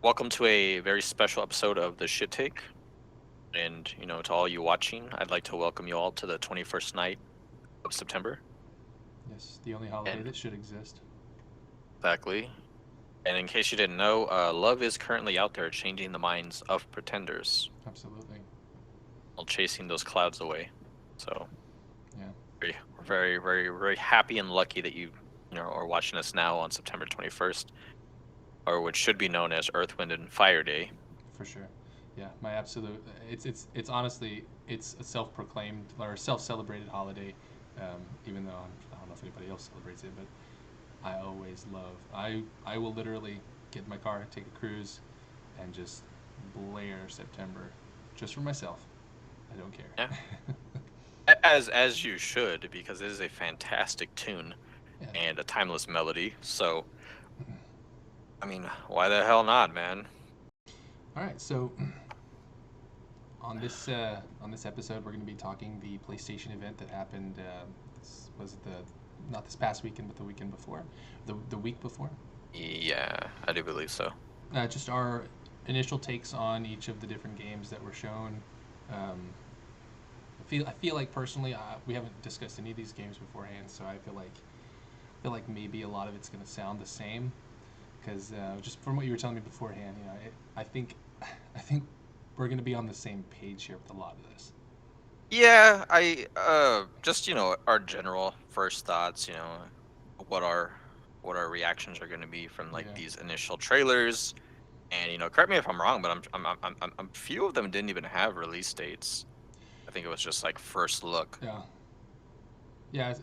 welcome to a very special episode of the Shit Take. And, to all you watching, I'd like to welcome you all to the 21st night of September. Yes, the only holiday And that should exist. exactly. And in case you didn't know, love is currently out there changing the minds of pretenders Absolutely. while chasing those clouds away. So, Yeah. we're very, very, very happy and lucky that you are watching us now on September 21st, or what should be known as Earth, Wind, and Fire Day. For sure. Yeah, my absolute. It's honestly it's a self-proclaimed or self-celebrated holiday. Even though I don't know if anybody else celebrates it, but I always love. I will literally get in my car, take a cruise, and just blare September, just for myself. I don't Yeah. care. As you should, because it is a fantastic tune Yeah. and a timeless melody. So, I mean, why the hell not, man? All right, so on this episode, we're going to be talking the PlayStation event that happened. Was it the not this past weekend, but the weekend before, the week before? Yeah, I do believe so. Just our initial takes on each of the different games that were shown. Um, I feel like personally, we haven't discussed any of these games beforehand, so I feel like maybe a lot of it's going to sound the same because just from what you were telling me beforehand, I think we're going to be on the same page here with a lot of this. Yeah, I just our general first thoughts. What our reactions are going to be from like Yeah. these initial trailers, and correct me if I'm wrong, but I'm few of them didn't even have release dates. I think it was just like first look. Yeah. Yeah,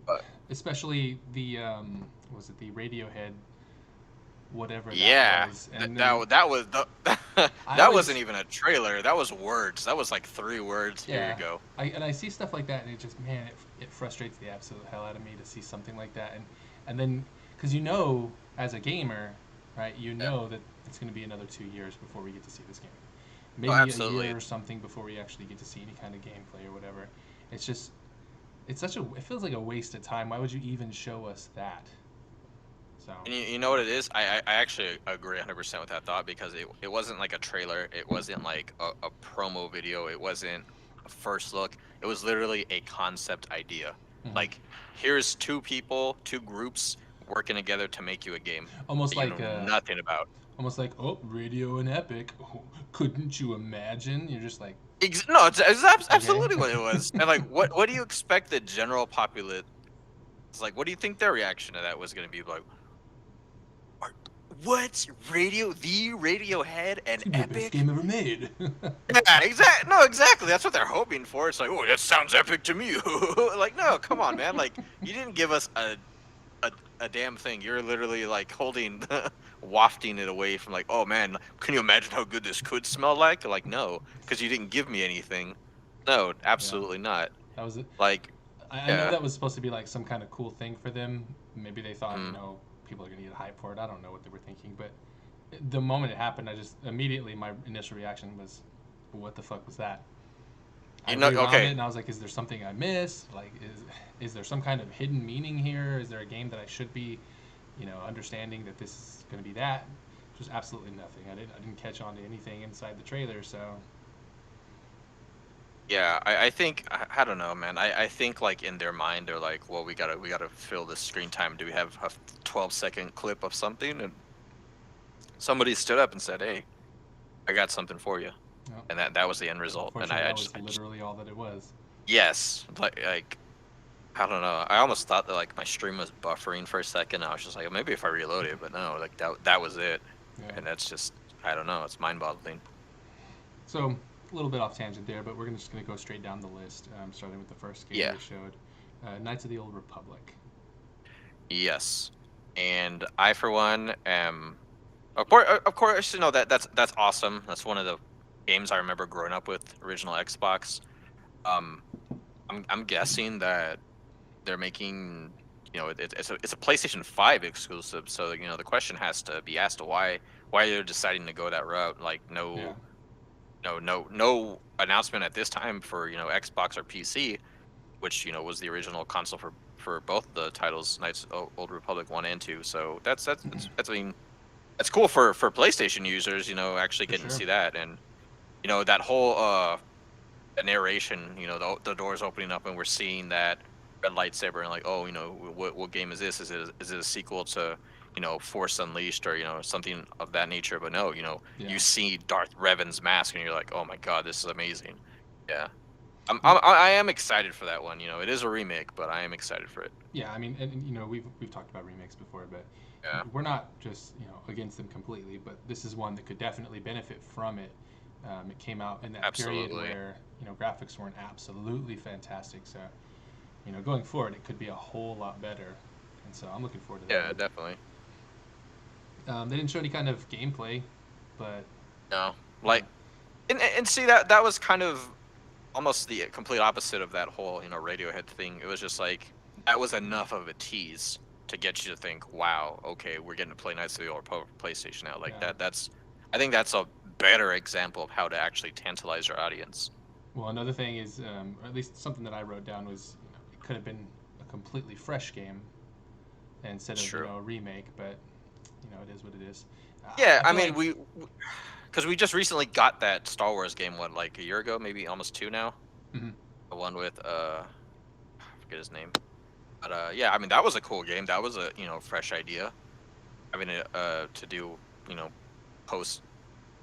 But especially the was it the Radiohead, whatever that yeah, was, that and then that was I that wasn't always even a trailer. That was words. That was like 3 words. Here you yeah, go. I see stuff like that, and it just man, it frustrates the absolute hell out of me to see something like that, and then because as a gamer, right, Yeah. that it's going to be another 2 years before we get to see this game, Oh, maybe a absolutely. year or something before we actually get to see any kind of gameplay or whatever. It's just it feels like a waste of time. Why would you even show us that? So And you know what it is? I actually agree 100% with that thought because it wasn't like a trailer. It wasn't like a promo video. It wasn't a first look. It was literally a concept idea. mhm. Like, here's two people, two groups working together to make you a game almost that you like know uh, nothing about. almost like Radio and Epic. Oh, couldn't you imagine? You're just like No, it's okay. absolutely what it was. And like, what do you expect the general populace? It's like, what do you think their reaction to that was going to be like? Are- What the Radiohead and It's the best Epic? game ever made. Yeah, exactly. No, exactly. That's what they're hoping for. It's like, oh, that sounds epic to me. Like, no, come on, man. Like, you didn't give us a, a damn thing. You're literally like holding, wafting it away from like, oh man, can you imagine how good this could smell like? Like, no, because you didn't give me anything. No, Yeah, absolutely not. that was it. Like, I know yeah, that was supposed to be like some kind of cool thing for them. Maybe they thought, mm, people are gonna get hype for it. I don't know what they were thinking, but the moment it happened, I just immediately my initial reaction was, "What the fuck was that?" I rewound it okay. and I was like, "Is there something I missed? Like, is there some kind of hidden meaning here? Is there a game that I should be, understanding that this is gonna be that?" Just absolutely nothing. I didn't catch on to anything inside the trailer, so Yeah, I think I don't know, man. I think like in their mind they're like, well, we gotta fill this screen time. Do we have a 12-second clip of something? And somebody stood up and said, "Hey, I got something for you," you know, and that was the end result. And unfortunately, that was literally all that it was. yes, like I don't know. I almost thought that like my stream was buffering for a second. I was just like, maybe if I reload it, but no, like that was it. Yeah. And that's just I don't know. It's mind-boggling. So a little bit off tangent there, but we're just gonna go straight down the list, starting with the first game Yeah. they showed, Knights of the Old Republic. Yes. And I for one am of course, that's awesome. That's one of the games I remember growing up with, original Xbox. Um, I'm guessing that they're making, it's a PlayStation 5 exclusive. So the question has to be asked why they're deciding to go that route. Like Yeah. no announcement at this time for Xbox or PC, which was the original console for both the titles, Knights of Old Republic 1 and 2. So that's I mean it's cool for PlayStation users, you know, actually For getting to sure. see that, and you know that whole the narration, you know, the doors opening up and we're seeing that red lightsaber and like, oh, you know, what game is this? Is it a sequel to, you know, Force Unleashed or, you know, something of that nature? But no, you know, Yeah. you see Darth Revan's mask and you're like, oh my god, this is amazing. Yeah, Um, I am excited for that one. You know, it is a remake, but I am excited for it. yeah, I mean, and you know, we've talked about remakes before, but Yeah, we're not just against them completely. But this is one that could definitely benefit from it. It came out in that period absolutely. where graphics weren't absolutely fantastic, so going forward it could be a whole lot better, and so I'm looking forward to that Yeah, one. definitely. They didn't show any kind of gameplay, but No, uh, like, and see that was kind of almost the complete opposite of that whole, you know, Radiohead thing. It was just like that was enough of a tease to get you to think, wow, okay, we're getting to play Knights of the Old Republic PlayStation now. Like yeah. that's I think that's a better example of how to actually tantalize your audience. Well, another thing is, or at least something that I wrote down was, it could have been a completely fresh game instead It's of true. a remake, but it is what it is. Yeah, I I feel mean like, we because we just recently got that Star Wars game, what, like a year ago, maybe almost two now. mhm, The one with I forget his name. But yeah, I mean that was a cool game. That was a, you know, fresh idea. I mean to do, you know, post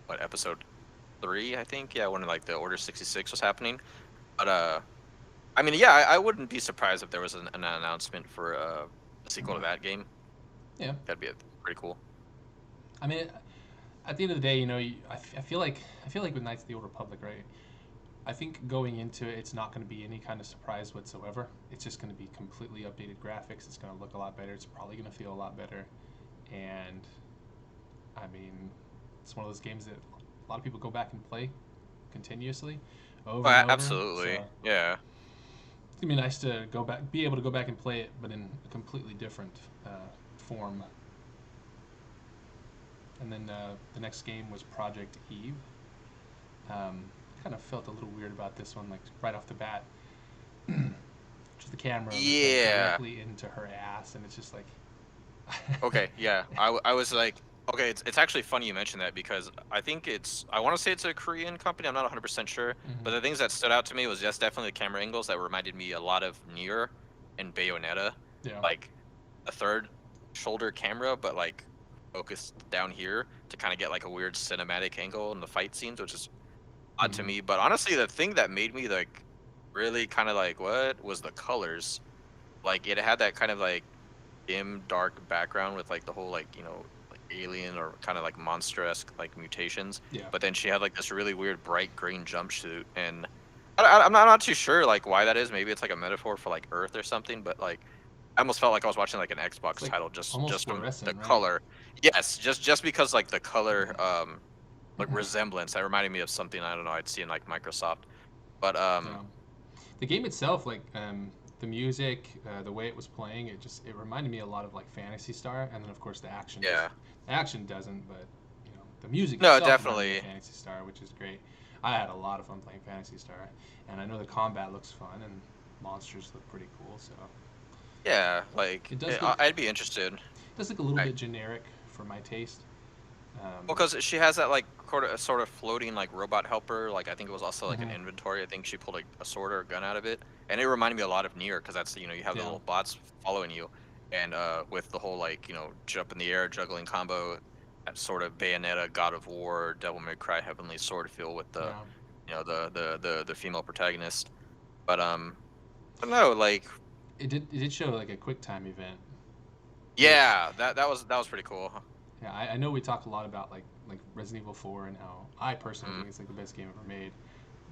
what, episode 3, I think. Yeah, when like the Order 66 was happening. But I mean, yeah, I wouldn't be surprised if there was an announcement for a sequel to that game. yeah. That'd be pretty cool. I mean, at the end of the day, I feel like with Knights of the Old Republic, right? I think going into it, it's not going to be any kind of surprise whatsoever. It's just going to be completely updated graphics. It's going to look a lot better. It's probably going to feel a lot better. And I mean, it's one of those games that a lot of people go back and play continuously, over and over. Absolutely. So Yeah. it's gonna be nice to be able to go back and play it, but in a completely different form. And then the next game was Project Eve. Kind of felt a little weird about this one, like right off the bat. Just the camera was like Yeah. directly into her ass, and it's just like, Okay, yeah. I was like, okay, it's actually funny you mentioned that because I think I want to say it's a Korean company. I'm not 100% sure, Mhm. but the things that stood out to me was just definitely the camera angles that reminded me a lot of Nier and Bayonetta, Yeah. like a third shoulder camera, but like focused down here to kind of get like a weird cinematic angle in the fight scenes, which is odd to Mhm. me. But honestly, the thing that made me like really kind of like what was the colors. Like it had that kind of like dim, dark background with like the whole like, you know, like alien or kind of like monster-esque like mutations. Yeah. But then she had like this really weird bright green jumpsuit, and I'm not too sure like why that is. Maybe it's like a metaphor for like Earth or something. But like I almost felt like I was watching like an It's Xbox like title almost just from the fluorescent, right? color. Yes, just because like the color Yeah. like resemblance that reminded me of something I don't know I'd see in like Microsoft. But Yeah. The game itself, like the music, the way it was playing, it reminded me a lot of like Fantasy Star, and then of course yeah, the action doesn't, but the music no, itself reminded me of definitely. Fantasy Star, which is great. I had a lot of fun playing Fantasy Star, and I know the combat looks fun and monsters look pretty cool, so Yeah, like it does look I'd be interested. a little bit generic for my taste. Well, because she has that like sort of floating like robot helper. Like I think it was also like an Mhm. inventory. I think she pulled a sword or a gun out of it, and it reminded me a lot of Nier because that's, you know, you have the Yeah. little bots following you, and with the whole like, you know, jump in the air juggling combo, that sort of Bayonetta, God of War, Devil May Cry, Heavenly Sword feel with the, Yeah. you know, the female protagonist. But I don't know, like It did show like a quick time event, which yeah, that was pretty cool. yeah, I know we talk a lot about like Resident Evil 4 and how I personally Mm, think it's like the best game ever made.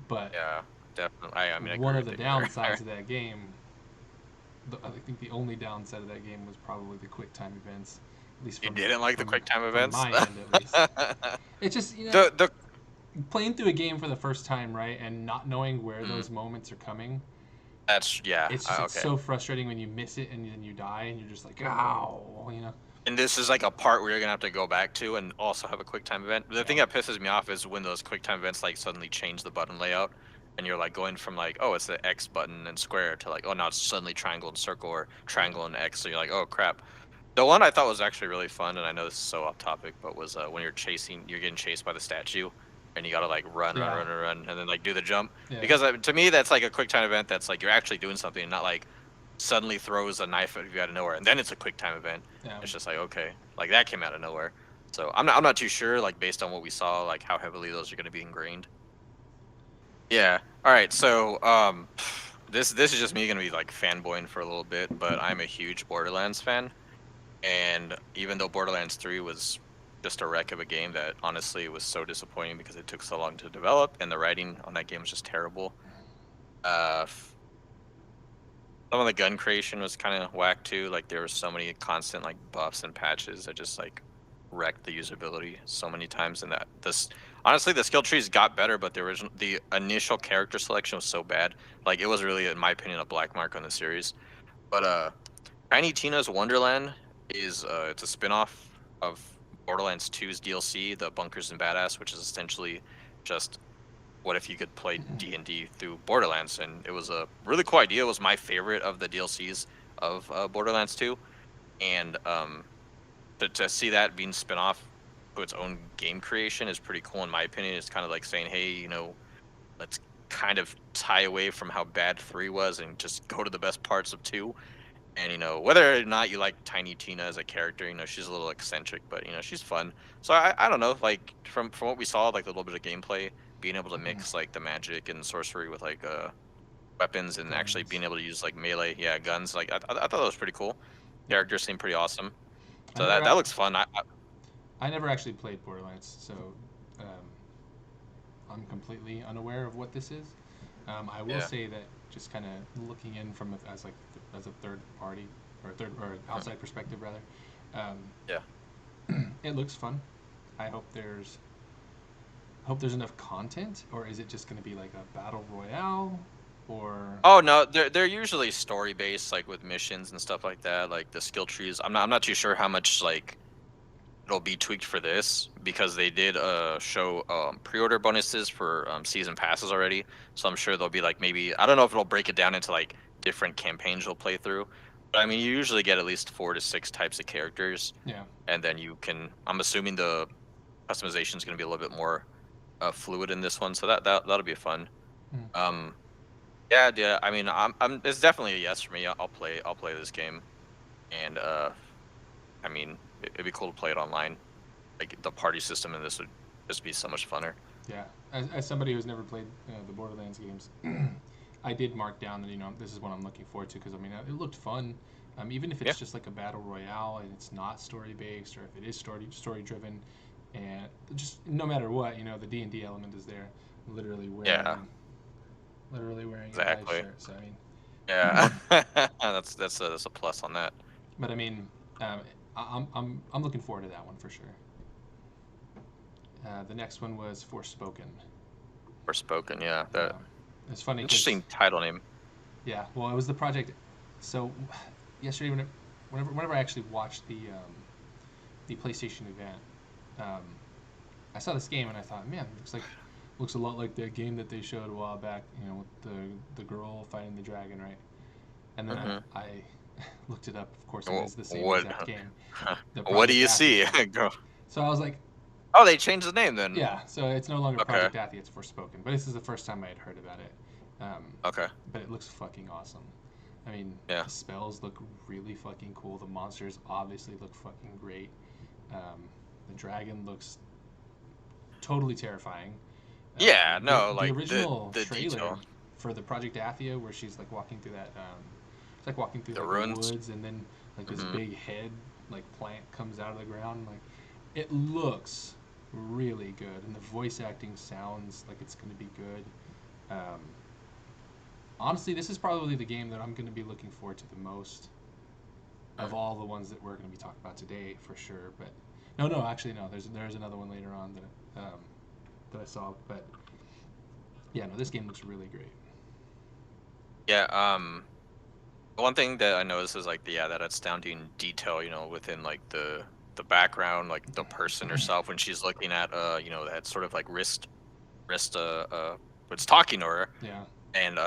But yeah, definitely. I mean, I one agree of with the you there. downsides of that game, I think the only downside of that game was probably the quick time events, at least You didn't like the quick time from events? my end at least. It's just The playing through a game for the first time, right, and not knowing where mm, those moments are coming. that's yeah, It's okay. so frustrating when you miss it and then you die and you're just like, ow. And this is like a part where you're gonna have to go back to and also have a quick time event. The Yeah. thing that pisses me off is when those quick time events like suddenly change the button layout, and you're like going from like, oh, it's the X button and square to like, oh, now it's suddenly triangle and circle or Yeah. triangle and X. So you're like, oh crap. The one I thought was actually really fun, and I know this is so off topic, but was when you're getting chased by the statue, and you gotta like run, run, Yeah. run, run, run, and then like do the jump. Yeah. Because to me, that's like a quick time event. That's like you're actually doing something, not like suddenly throws a knife at you out of nowhere, and then it's a quick time event. Yeah. It's just like okay, like that came out of nowhere. So I'm not too sure, like based on what we saw, like how heavily those are gonna be ingrained. Yeah. All right. So this is just me gonna be like fanboying for a little bit, but I'm a huge Borderlands fan. And even though Borderlands 3 was just a wreck of a game that honestly was so disappointing because it took so long to develop and the writing on that game was just terrible. Some of the gun creation was kind of whack too. Like there were so many constant like buffs and patches that just like wrecked the usability so many times. And that this honestly the skill trees got better, but the initial character selection was so bad. Like it was really, in my opinion, a black mark on the series. But Tiny Tina's Wonderland is it's a spin-off of Borderlands 2's DLC, the Bunkers and Badass, which is essentially just what if you could play D&D through Borderlands, and it was a really cool idea. It was my favorite of the DLCs of Borderlands 2, and to see that being spin off to its own game creation is pretty cool in my opinion. It's kind of like saying, hey, let's kind of tie away from how bad 3 was and just go to the best parts of 2. And whether or not you like Tiny Tina as a character, she's a little eccentric, but she's fun. So I don't know, like from what we saw, like a little bit of gameplay, being able to mix like the magic and sorcery with like weapons and actually Guns. being able to use like melee, yeah, guns. Like I thought that was pretty cool. Yeah. Characters seem pretty awesome. I So never that looks fun. I never actually played Borderlands, so um, I'm completely unaware of what this is. I will Yeah. say that just kind of looking in from as like as a third party or outside perspective rather, um, Yeah. it looks fun. I hope there's enough content, or is it just going to be like a battle royale, or Oh no, they're usually story based, like with missions and stuff like that. Like the skill trees. I'm not too sure how much like it'll be tweaked for this because they did show pre-order bonuses for season passes already. So I'm sure there'll be like maybe I don't know if it'll break it down into like different campaigns you'll play through. But I mean, you usually get at least 4 to 6 types of characters, yeah, and then you can. I'm assuming the customization is going to be a little bit more fluid in this one, so that'll be fun. mm. Um, yeah, yeah. I mean, I'm. It's definitely a yes for me. I'll play this game, and I mean, it'd be cool to play it online. Like the party system in this would just be so much funner. Yeah. As somebody who's never played the Borderlands games, I did mark down that this is what I'm looking forward to because I mean it looked fun. Even if it's Yeah. just like a battle royale and it's not story based, or if it is story driven, and just no matter what, the D&D element is there. Literally wearing Yeah. literally wearing a live Exactly. shirt. So I mean, Yeah. that's a plus on that. but I mean, I'm looking forward to that one for sure. The next one was Forspoken. Forspoken. Yeah. That It's funny because interesting title name. yeah, well, it was the project. So yesterday, whenever I actually watched the PlayStation event, um, I saw this game and I thought, man, looks a lot like the game that they showed a while back. With the girl fighting the dragon, right? And then Hmm. I looked it up. Of course, it is the same What? exact game. The What do Project you see? Athia. Go. So I was like, Oh, they changed the name then. yeah. So it's no longer Okay. Project Athia; it's Forspoken. But this is the first time I had heard about it. Okay. But it looks fucking awesome. I mean, Yeah. the spells look really fucking cool. The monsters obviously look fucking great. The dragon looks totally terrifying. Yeah. No. The Like original the trailer detail. for the Project Athia, where she's like walking through that, it's like walking through The like ruins. the woods, and then like this Mhm. big head like plant comes out of the ground. Like it looks really good, and the voice acting sounds like it's going to be good. Um, Honestly, this is probably the game that I'm going to be looking forward to the most of all the ones that we're going to be talking about today, for sure. But no, actually, no. There's another one later on that I saw, but yeah, no, this game looks really great. Yeah. One thing that I noticed is like that astounding detail, within like the background, like the person herself when she's looking at that sort of like wrist what's talking to her, Yeah, and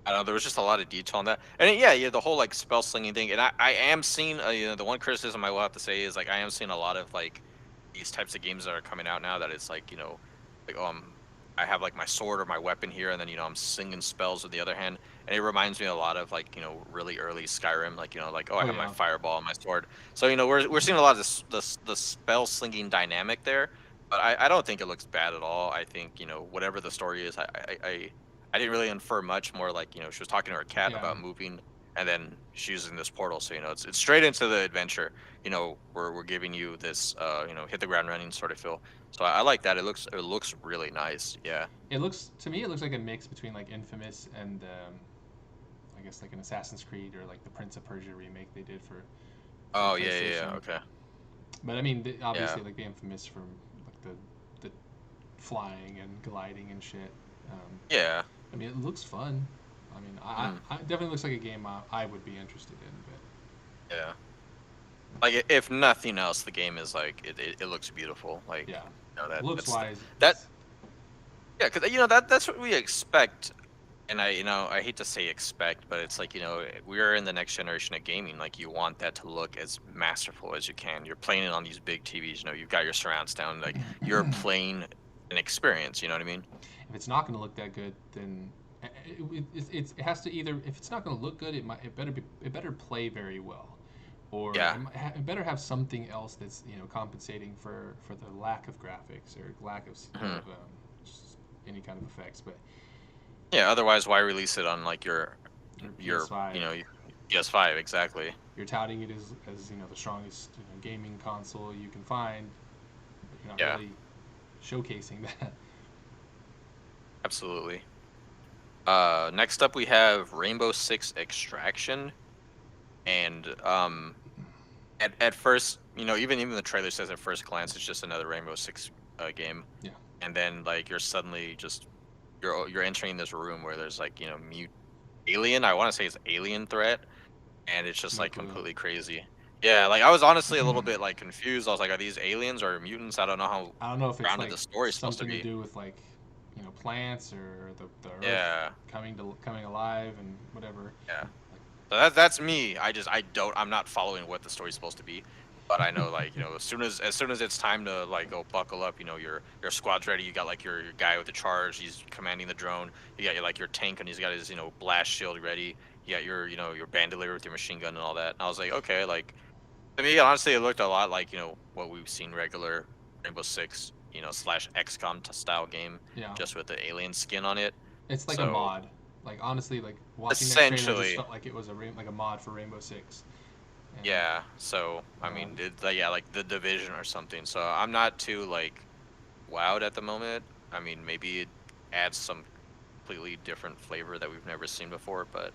I don't know, there was just a lot of detail on that, and yeah, the whole like spell slinging thing, and I am seeing, the one criticism I will have to say is like I am seeing a lot of like these types of games that are coming out now that it's like like I have like my sword or my weapon here, and then I'm singing spells with the other hand, and it reminds me a lot of like really early Skyrim, like like oh I Oh have my yeah, fireball and my sword, so we're seeing a lot of the spell slinging dynamic there, but I don't think it looks bad at all. I think whatever the story is, I didn't really infer much more like, she was talking to her cat yeah. about moving and then she's using this portal. So, it's straight into the adventure. We're giving you this hit the ground running sort of feel. So I like that. It looks really nice. Yeah. It looks to me, it looks like a mix between like Infamous and I guess like an Assassin's Creed or like the Prince of Persia remake they did for Oh yeah, yeah, yeah. PlayStation. Okay. But I mean, Yeah. obviously, like the Infamous from like the flying and gliding and shit. Um, Yeah. I mean, it looks fun. I mean, Mm, I it definitely looks like a game I would be interested in. yeah. Like if nothing else, the game is like it looks beautiful. But Like yeah, that looks that's wise, that it's yeah, because that's what we expect. And I hate to say expect, but it's like, we're in the next generation of gaming. Like, you want that to look as masterful as you can. You're playing it on these big TVs. You've got your surround sound. Like, you're playing an experience. You know what I mean? if it's not going to look that good, then it has to either if it's not going to look good, it better play very well, or Yeah. it better have something else that's compensating for the lack of graphics or lack Hmm. just any kind of effects. But Yeah. Otherwise, why release it on like your your PS5, your PS5? Exactly. you're touting it as the strongest gaming console you can find, but you're not Yeah. really showcasing that. Absolutely. Next up we have Rainbow Six Extraction, and at first, even the trailer says at first glance it's just another Rainbow Six game, Yeah, and then like you're suddenly just you're entering this room where there's like mute alien. I want to say it's alien threat, and it's just no like clue. completely crazy. Yeah, like I was honestly a little bit like confused. I was like, are these aliens or mutants? I don't know how I don't know if it's grounded like the story's supposed to something to be. do with like plants or the earth Yeah, coming alive and whatever. yeah. Like, So that's me. I'm not following what the story's supposed to be. But I know, like, as soon as it's time to like go buckle up, your squad's ready. You got like your guy with the charge, he's commanding the drone. You got your tank, and he's got his blast shield ready. You got your bandolier with your machine gun and all that. And I was like, okay, like, to me, honestly, it looked a lot like what we've seen regular Rainbow Six, slash XCOM style game, yeah, just with the alien skin on it. it's like a So mod. Like honestly, like watching that trailer just essentially, felt like it was like a mod for Rainbow Six. And yeah. So I mean, yeah, like the Division or something. So I'm not too like wowed at the moment. I mean, maybe it adds some completely different flavor that we've never seen before, but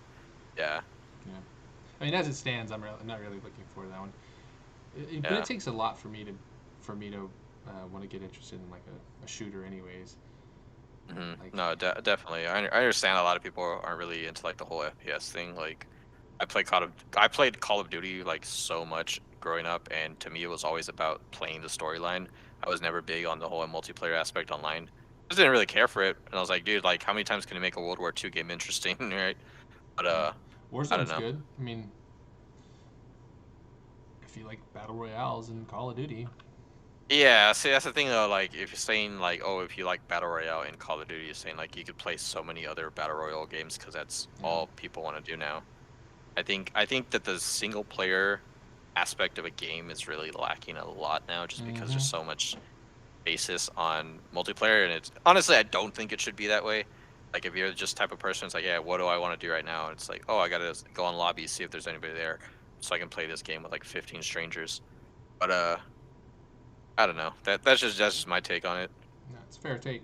yeah, yeah, I mean as it stands, I'm not really looking for that one. But it yeah. takes a lot for me to want to get interested in like a shooter, anyways. Like No, definitely. I understand a lot of people aren't really into like the whole FPS thing. Like, I played Call of Duty like so much growing up, and to me it was always about playing the storyline. I was never big on the whole multiplayer aspect online. Just didn't really care for it, and I was like, dude, like how many times can you make a World War II game interesting, right? But yeah, I don't Warzone's know. good. I mean, if you like battle royales in Call of Duty, Yeah, see, that's the thing though. Like, if you're saying like, oh, if you like battle royale in Call of Duty, you're saying like you could play so many other battle royale games because that's yeah. all people want to do now. I think that the single player aspect of a game is really lacking a lot now, just because Mm-hmm. there's so much basis on multiplayer, and it's honestly I don't think it should be that way. Like, if you're just type of person, it's like, yeah, what do I want to do right now? And it's like, oh, I gotta go on lobby, see if there's anybody there, so I can play this game with like 15 strangers. But I don't know. That's just my take on it. That's a fair take.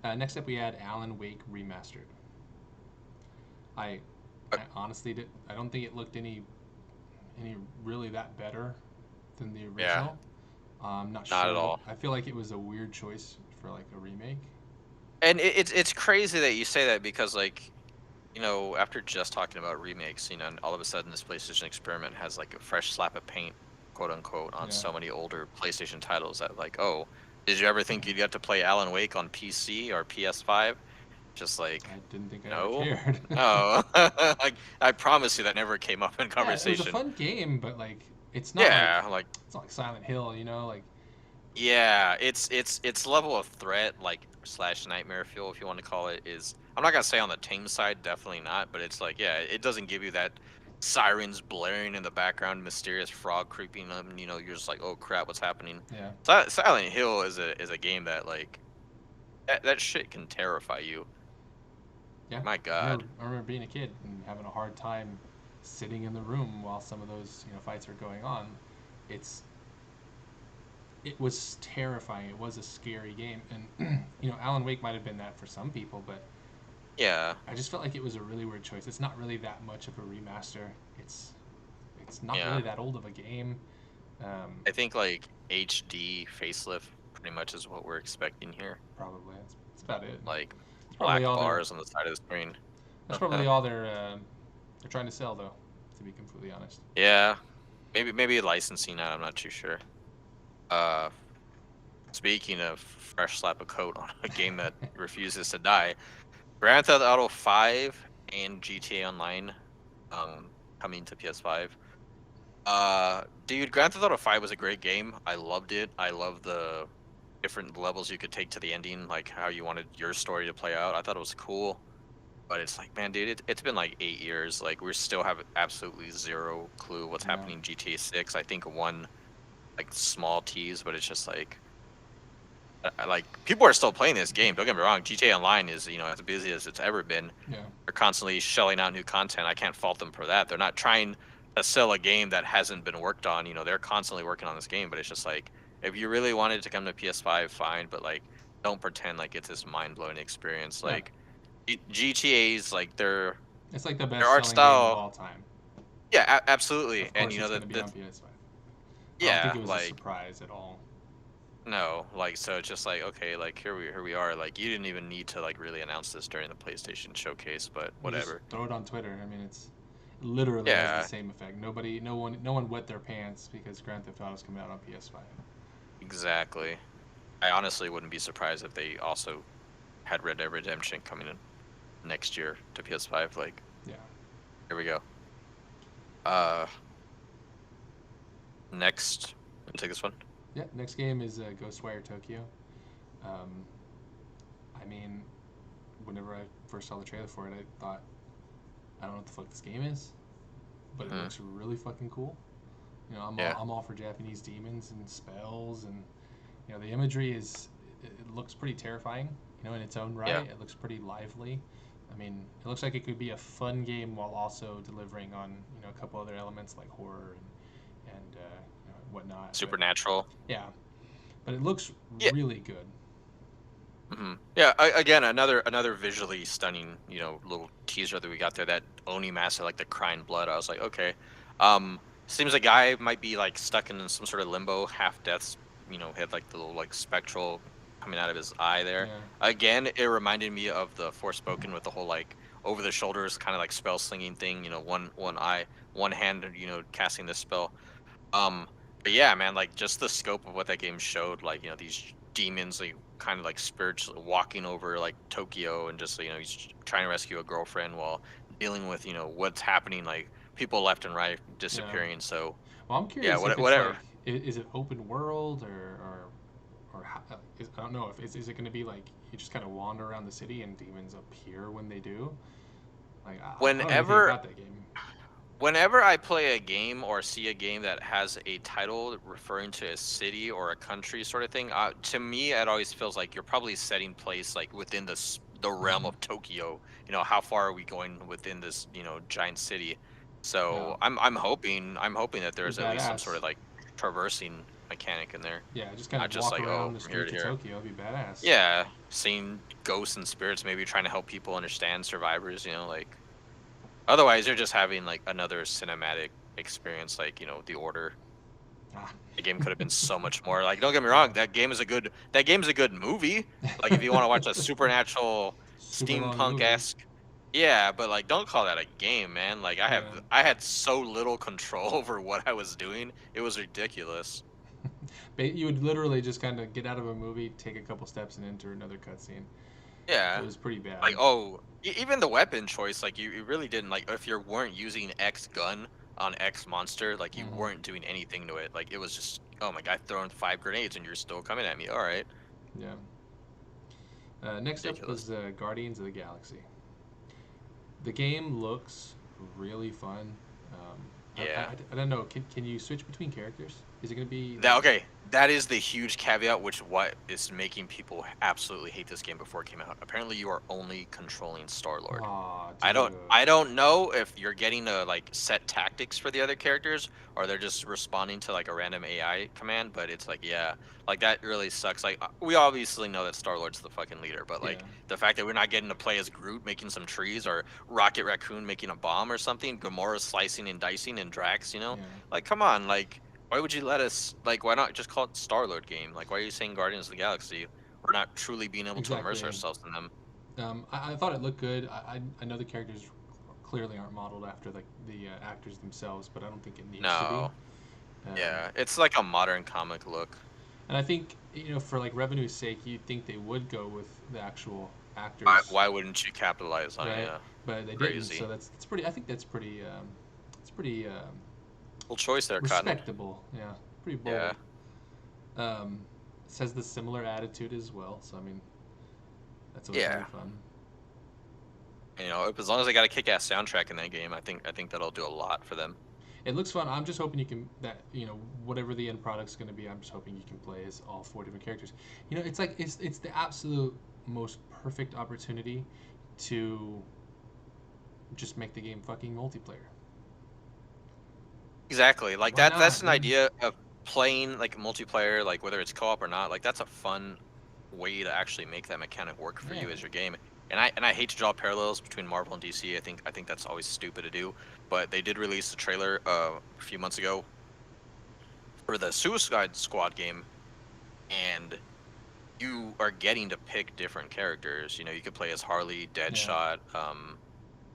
Next up, we had Alan Wake Remastered. I, Uh, I honestly I don't think it looked any really that better than the Yeah, original. I'm not not sure at what. all. I feel like it was a weird choice for like a remake. And it's crazy that you say that because like after just talking about remakes, and all of a sudden this PlayStation experiment has like a fresh slap of paint, quote unquote, on Yeah. so many older PlayStation titles that like, oh, did you ever think you'd get to play Alan Wake on PC or PS5? Just like, I didn't think I ever no, cared. no. Like, I promise you that never came up in Yeah, it was a conversation. fun game, but like Yeah, like it's not like Silent Hill, you know, like yeah, it's level of threat like slash nightmare fuel if you want to call it is. I'm not gonna say on the tame side, definitely not, but it's like yeah, it doesn't give you that sirens blaring in the background, mysterious frog creeping up, and you're just like, oh crap, what's happening? yeah. Silent Hill is a game that like that shit can terrify you. Yeah. Like my god. I remember being a kid and having a hard time sitting in the room while some of those, fights are going on. It's it was terrifying. It was a scary game, and Alan Wake might have been that for some people, but Yeah, I just felt like it was a really weird choice. It's not really that much of a remaster. It's not really yeah. that old of a game. Um, I think like HD facelift pretty much is what we're expecting here. Probably that's about it. Like It's probably black all they're bars on the side of the screen. that's probably all they're trying to sell, though. To be completely honest. Yeah, maybe licensing that. I'm not too sure. Uh, Speaking of fresh slap of coat on a game that refuses to die, Grand Theft Auto 5 and GTA Online, coming to PS5. Dude, Grand Theft Auto 5 was a great game. I loved it. I love the different levels you could take to the ending, like how you wanted your story to play out. I thought it was cool. But it's like, man, dude, it's been like 8 years. Like we still have absolutely zero clue what's Yeah. happening in GTA 6. I think one like small tease, but it's just like like people are still playing this game. Don't get me wrong. GTA Online is as busy as it's ever been. Yeah. They're constantly shelling out new content. I can't fault them for that. They're not trying to sell a game that hasn't been worked on. They're constantly working on this game. But it's just like if you really wanted to come to PS5, fine. But like, don't pretend like it's this mind blowing experience. Yeah. Like GTA's like It's like the their best art selling game of style. all time. Yeah, absolutely. Of And course, it's going to be on PS5. I don't think yeah, it was a like surprise at all. no, like so it's just like okay, like here we are. Like you didn't even need to like really announce this during the PlayStation showcase, but You just whatever. throw it on Twitter. I mean, it literally has the Yeah, same effect. No one wet their pants because Grand Theft Auto's coming out on PS5. exactly. I honestly wouldn't be surprised if they also had Red Dead Redemption coming in next year to PS5. Like, Yeah. here we go. Uh, next, take this one. Yeah. Next game is Ghostwire Tokyo. Um, I mean, whenever I first saw the trailer for it, I thought, I don't know what the fuck this game is, but it Hmm. looks really fucking cool. Yeah, I'm all for Japanese demons and spells, and the imagery it looks pretty terrifying. In its own right, yeah. it looks pretty lively. I mean, it looks like it could be a fun game while also delivering on a couple other elements like horror and whatnot. But Supernatural. yeah, but it looks Yeah. really good. Yeah. Again, another visually stunning, little teaser that we got there. That Oni master, like the crying blood. I was like, okay. Seems a guy might be like stuck in some sort of limbo, half deaths. Had like the little like spectral coming out of his eye there. Yeah, Again, it reminded me of the Forspoken with the whole like over the shoulders kind of like spell slinging thing. One eye, one hand, casting this spell. But yeah, man, like just the scope of what that game showed, like these demons, like kind of like spirits walking over like Tokyo, and just he's trying to rescue a girlfriend while dealing with what's happening, like people left and right yeah. disappearing. So Well, I'm yeah, curious if it's whatever. like, is it open world or how, I don't know if is it going to be like you just kind of wander around the city and demons appear when they do. Like I don't know anything Whenever about that game. whenever I play a game or see a game that has a title referring to a city or a country sort of thing, to me it always feels like you're probably setting place like within the realm Hmm. of Tokyo. How far are we going within this giant city? Yeah, So I'm hoping that be there's at least some sort badass. of like traversing mechanic in there, Yeah, just kind not of just walk like around oh the from here streets to of here. Tokyo. It'd be badass. Yeah, seeing ghosts and spirits, maybe trying to help people understand survivors. Like otherwise, you're just having like another cinematic experience, like The Order. Ah, The game could have been so much more. Like, don't get me yeah. wrong, that game's a good movie. Like, if you want to watch a supernatural, Super long steampunk movie. esque, yeah, but like, don't call that a game, man. Like, I have Yeah. I had so little control over what I was doing. It was ridiculous. You would literally just kind of get out of a movie, take a couple steps, and enter another cutscene. It Yeah. was pretty bad. Like, oh, even the weapon choice, like you really didn't like if you weren't using X gun on X monster, like you Hmm. weren't doing anything to it. Like it was just, oh my god, throwing 5 grenades and you're still coming at me. All right, Yeah. Next up ridiculous. was Guardians of the Galaxy. The game looks really fun. Yeah. I don't know. Can you switch between characters? Is it gonna be That like? okay. That is the huge caveat, which what is making people absolutely hate this game before it came out. Apparently, you are only controlling Star Lord. Aw, I don't dude. I don't know if you're getting to like set tactics for the other characters or they're just responding to like a random AI command, but it's like yeah, like that really sucks. Like we obviously know that Star-Lord's the fucking leader, but Yeah. like the fact that we're not getting to play as Groot making some trees or Rocket Raccoon making a bomb or something, Gamora slicing and dicing and Drax, Yeah. like come on, like why would you let us like why not just call it Star-Lord game? Like why are you saying Guardians of the Galaxy? We're not truly being able to immerse Exactly. ourselves in them. I thought it looked good. I know the characters clearly aren't modeled after like the actors themselves, but I don't think it needs to be. No. Um, Yeah, it's like a modern comic look. and I think for like revenue's sake, you'd think they would go with the actual Why, actors, why wouldn't you capitalize on it? right? Yeah, But they didn't. crazy. So that's pretty. I think that's pretty. It's pretty Cool choice there, Cotton. respectable. Yeah, pretty bold. Yeah, Um, it says the similar attitude as well. So I mean, that's always gonna be yeah. fun. As long as they got a kick-ass soundtrack in that game, I think that'll do a lot for them. It looks fun. I'm just hoping you can that whatever the end product's going to be. I'm just hoping you can play as all four different characters. It's like it's the absolute most perfect opportunity to just make the game fucking multiplayer. Exactly. Like Why that's not, an dude? idea of playing like multiplayer, like whether it's co-op or not. Like that's a fun way to actually make that mechanic work for Yeah, you as your game. And I hate to draw parallels between Marvel and DC. I think that's always stupid to do. But they did release a trailer a few months ago for the Suicide Squad game, and you are getting to pick different characters. You could play as Harley, yeah. Deadshot,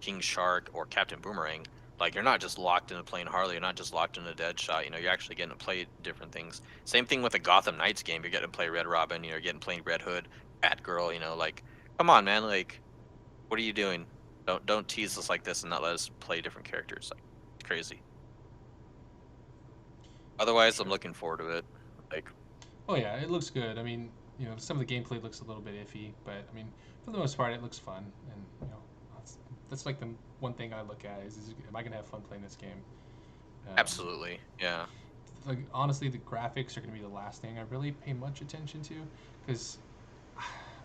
King Shark, or Captain Boomerang. Like you're not just locked into playing Harley, you're not just locked into Deadshot. You're actually getting to play different things. Same thing with the Gotham Knights game. You're getting to play Red Robin. You're getting playing Red Hood, Batgirl. Like come on, man. Like what are you doing? Don't tease us like this and not let us play different characters. Like it's crazy. For Otherwise, I'm sure. looking forward to it. Like Oh yeah, it looks good. I mean, some of the gameplay looks a little bit iffy, but I mean, for the most part, it looks fun. And that's like the one thing I look at is am I gonna have fun playing this game? Um, absolutely, yeah. like honestly, the graphics are going to be the last thing I really pay much attention to, because I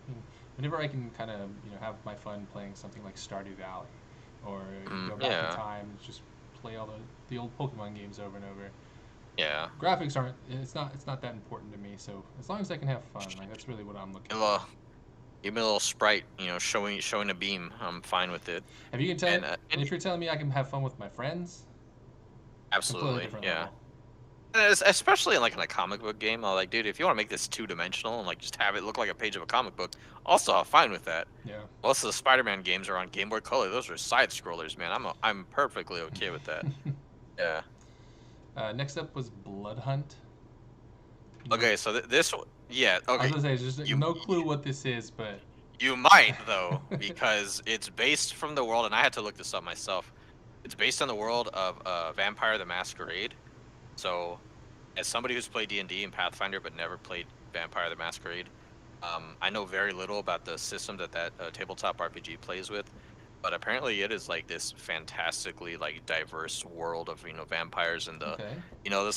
mean, whenever I can kind of have my fun playing something like Stardew Valley, or go back in Yeah, time and just play all the old Pokemon games over and over. yeah. Graphics aren't. It's not that important to me. So as long as I can have fun, like that's really what I'm looking A for. little, give me a little sprite, showing a beam. I'm fine with it. If you can tell, And and if you're telling me I can have fun with my friends, completely absolutely, different yeah. level. Especially in like in a comic book game, I'm like, dude, if you want to make this two-dimensional and like just have it look like a page of a comic book, also I'm fine with that. Yeah. Most of the Spider-Man games are on Game Boy Color. Those are side scrollers, man. I'm perfectly okay with that. Yeah. Next up was Blood Hunt. No, Okay, so this, yeah. I was Okay, gonna say, there's just you no clue what this is, but you might though because it's based from the world, and I had to look this up myself. It's based on the world of Vampire the Masquerade. So, as somebody who's played D&D and Pathfinder but never played Vampire the Masquerade, I know very little about the system that tabletop RPG plays with. But apparently, it is like this fantastically like diverse world of vampires and the okay. you know the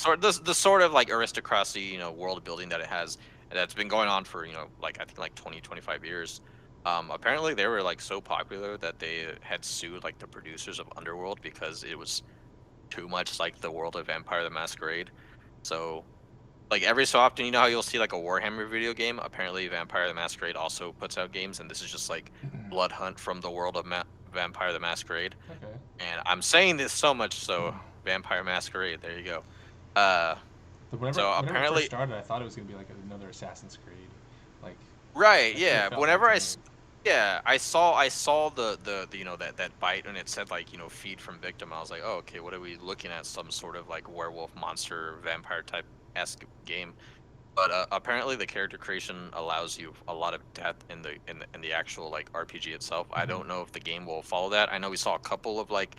sort of like aristocracy world building that it has that's been going on for like I think like 20-25 years. Apparently, they were like so popular that they had sued like the producers of Underworld because it was too much like the world of Vampire the Masquerade. So, like every so often, how you'll see like a Warhammer video game. Apparently, Vampire the Masquerade also puts out games, and this is just like Blood Hunt from the world of Vampire the Masquerade. Okay. And I'm saying this so much so, Vampire Masquerade. There you go. Uh, But whenever so whenever it first apparently, started, I thought it was gonna be like another Assassin's Creed. Like right? that's what it Yeah. felt like to me. Yeah, I saw the that bite and it said like feed from victim. I was like, oh okay, what are we looking at? Some sort of like werewolf monster vampire type esque game. But apparently, the character creation allows you a lot of depth in the actual like RPG itself. I Hmm. don't know if the game will follow that. I know we saw a couple of like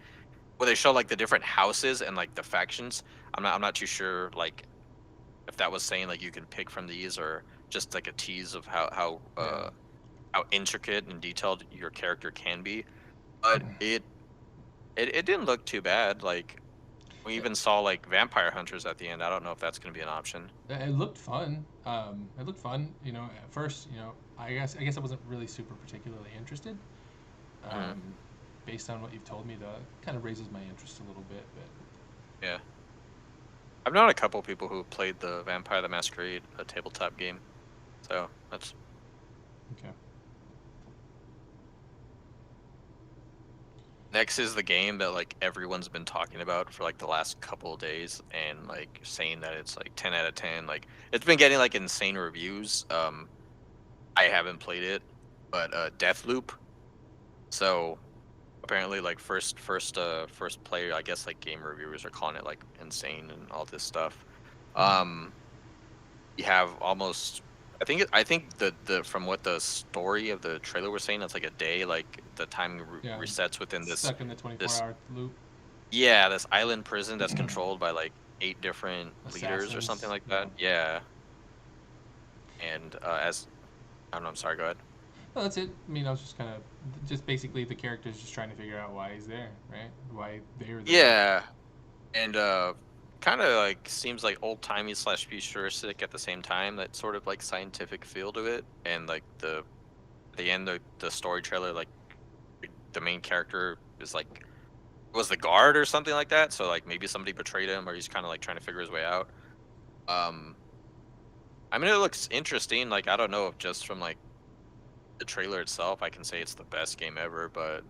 where they show like the different houses and like the factions. I'm not too sure like if that was saying like you can pick from these or just like a tease of Yeah. how intricate and detailed your character can be. But it didn't look too bad. Like we even saw like vampire hunters at the end. I don't know if that's going to be an option. It looked fun. It looked fun. You know, at first, you know, I guess I wasn't really super particularly interested. Hmm. Um, Based on what you've told me, though, it kind of raises my interest a little bit. Yeah. I've known a couple people who played the Vampire the Masquerade, a tabletop game. So that's But okay. next is the game that like everyone's been talking about for like the last couple of days and like saying that it's like 10 out of 10. Like it's been getting like insane reviews. I haven't played it, but Deathloop. So apparently like first player, I guess like game reviewers are calling it like insane and all this stuff. Hmm. Um you have almost I think the from what the story of the trailer was saying, it's like a day, like the time Yeah, resets within this stuck in the 24 this hour loop. yeah, this island prison that's controlled by like 8 different leaders or something Assassins. like Yeah. that. Yeah. And as I don't know, I'm sorry, go ahead. Well, that's it. I mean, I was just kind of, just basically the character's just trying to figure out why he's there, right? Why they're there. Yeah. And kind of like seems like old timey slash futuristic at the same time. That sort of like scientific feel to it. And like the end the story trailer, like the main character is like was the guard or something like that. So like maybe somebody betrayed him or he's kind of like trying to figure his way out. Um I mean it looks interesting. Like I don't know if just from like the trailer itself I can say it's the best game ever, but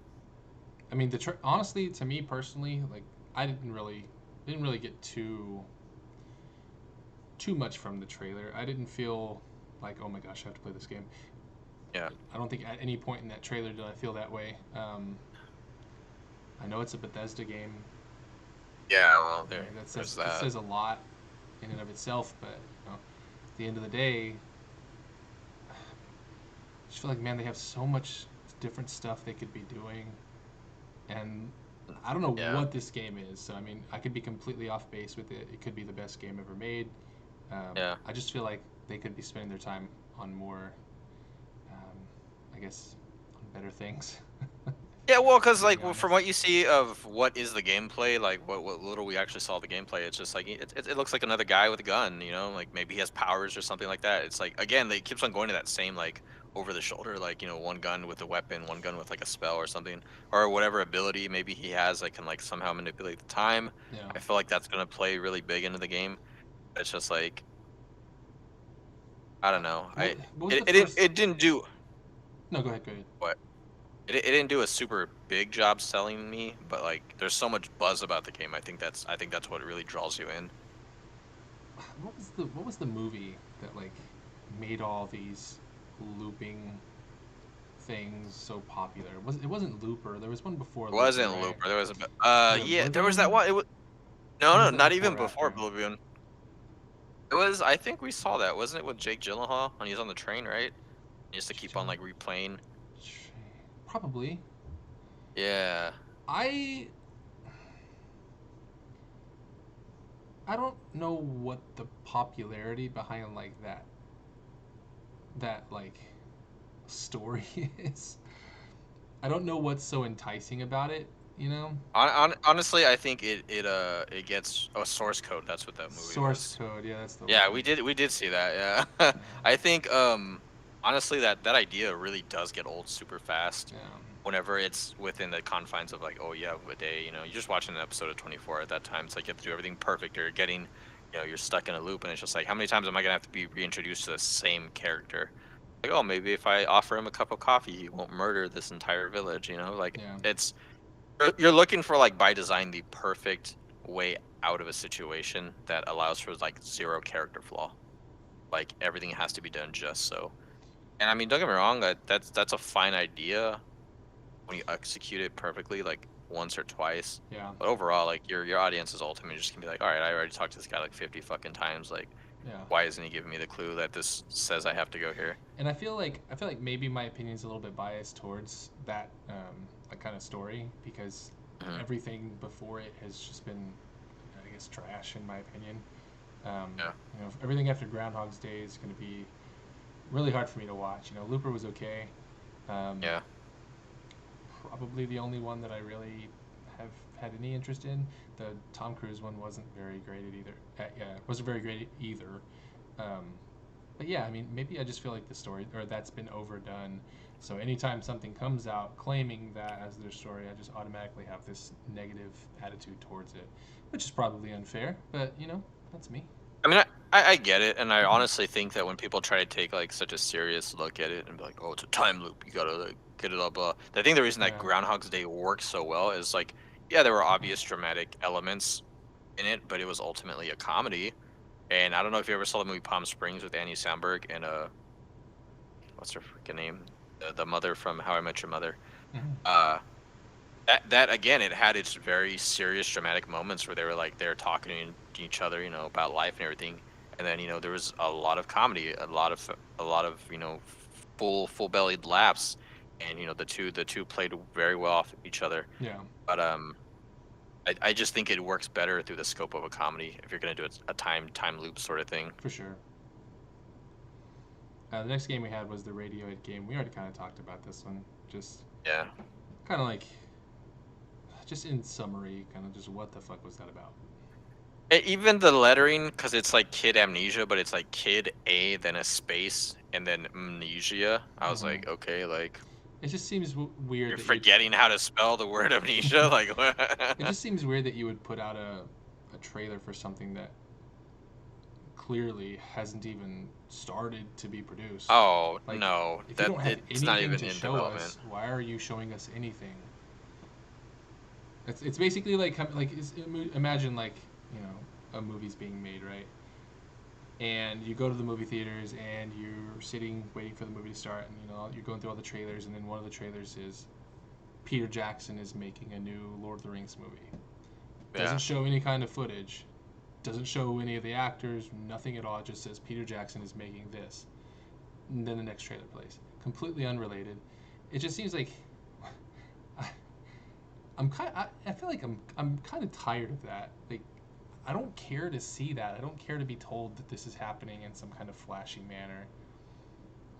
I mean, honestly, to me personally, like I didn't really get too much from the trailer. I didn't feel like, oh my gosh, I have to play this game. yeah. I don't think at any point in that trailer did I feel that way. I know it's a Bethesda game. Yeah, well Right? That there's says that. a lot in and of itself, but you know, at the end of the day, I just feel like, man, they have so much different stuff they could be doing, and I don't know Yeah. what this game is. So I mean, I could be completely off base with it. It could be the best game ever made. Yeah. I just feel like they could be spending their time on more, um, I guess, on better things. Yeah, well, because Being like from what honest. you see of what is the gameplay, like what little we actually saw the gameplay, it's just like it looks like another guy with a gun, you know, like maybe he has powers or something like that. It's like again, they keeps on going to that same like over the shoulder, like one gun with a weapon, one gun with like a spell or something, or whatever ability maybe he has that can like somehow manipulate the time. Yeah. I feel like that's gonna play really big into the game. It's just like I don't know, What was it the it didn't first? it didn't do No, go ahead. Go ahead. what it didn't do a super big job selling me, but like there's so much buzz about the game. I think that's what really draws you in. What was the movie that like made all these looping things so popular? It wasn't Looper. There was one before It Looper, wasn't right? Looper. There was a Was it yeah, there was that Oblivion? one. It was Or no, was no, that not before even or before after? Oblivion. It was I think we saw that, wasn't it, with Jake Gyllenhaal when he was on the train, right? He used to keep on like replaying. Probably. Yeah. I I don't know what the popularity behind like that like story is. I don't know what's so enticing about it, you know? Honestly, I think it gets source code. That's what that movie Source was. code, yeah, that's the Yeah, word. we did see that. Yeah. Yeah. I think honestly that idea really does get old super fast Yeah. whenever it's within the confines of like, oh yeah, a day, you're just watching an episode of 24 at that time. It's like you have to do everything perfect or you're getting, you're stuck in a loop and it's just like how many times am I gonna have to be reintroduced to the same character? Like, oh, maybe if I offer him a cup of coffee, he won't murder this entire village, like Yeah. it's you're looking for like by design the perfect way out of a situation that allows for like zero character flaw. Like everything has to be done just so. And I mean, don't get me wrong, that's a fine idea when you execute it perfectly, like once or twice. Yeah. But overall, like your audience is ultimately just gonna be like, all right, I already talked to this guy like 50 fucking times. Like, Yeah. Why isn't he giving me the clue that this says I have to go here? And I feel like maybe my opinion is a little bit biased towards that kind of story because Hmm. everything before it has just been, I guess, trash in my opinion. Um, Yeah. Everything after Groundhog's Day is going to be really hard for me to watch. Looper was okay. Um, Yeah. Probably the only one that I really have had any interest in. The Tom Cruise one wasn't very great at either. Yeah, wasn't very great either. Um, but yeah, I mean, maybe I just feel like the story or that's been overdone. So anytime something comes out claiming that as their story, I just automatically have this negative attitude towards it, which is probably unfair. But that's me. I mean, I get it, and I honestly think that when people try to take like such a serious look at it and be like, "Oh, it's a time loop. You gotta like get it up." I think the reason that Yeah. Groundhog's Day works so well is like, yeah, there were obvious dramatic elements in it, but it was ultimately a comedy. And I don't know if you ever saw the movie Palm Springs with Andy Samberg and what's her freaking name? The mother from How I Met Your Mother. Mhm. Uh, that again, it had its very serious, dramatic moments where they were talking to each other, about life and everything. And then there was a lot of comedy, a lot of full bellied laughs, and the two played very well off each other. Yeah, But I just think it works better through the scope of a comedy if you're gonna do a time loop sort of thing. for sure. The next game we had was the Radiohead game. We already kind of talked about this one. Just Yeah. kind of like, just in summary, kind of just what the fuck was that about? Even the lettering, because it's like kid amnesia, but it's like kid A, then a space, and then amnesia. I was Mhm. like, okay, like It just seems weird you're that you'd. forgetting how to spell the word amnesia. Like, It what? just seems weird that you would put out a trailer for something that clearly hasn't even started to be produced. Oh Like, no, if you that don't have it's not anything even to in show development. us, why are you showing us anything? It's basically like imagine like a movie's being made, right? And you go to the movie theaters and you're sitting waiting for the movie to start, and you're going through all the trailers, and then one of the trailers is Peter Jackson is making a new Lord of the Rings movie. Doesn't Yeah, show any kind of footage, doesn't show any of the actors, nothing at all. It just says Peter Jackson is making this. And then the next trailer plays. Completely unrelated. It just seems like I feel like I'm kind of tired of that. Like I don't care to see that. I don't care to be told that this is happening in some kind of flashy manner.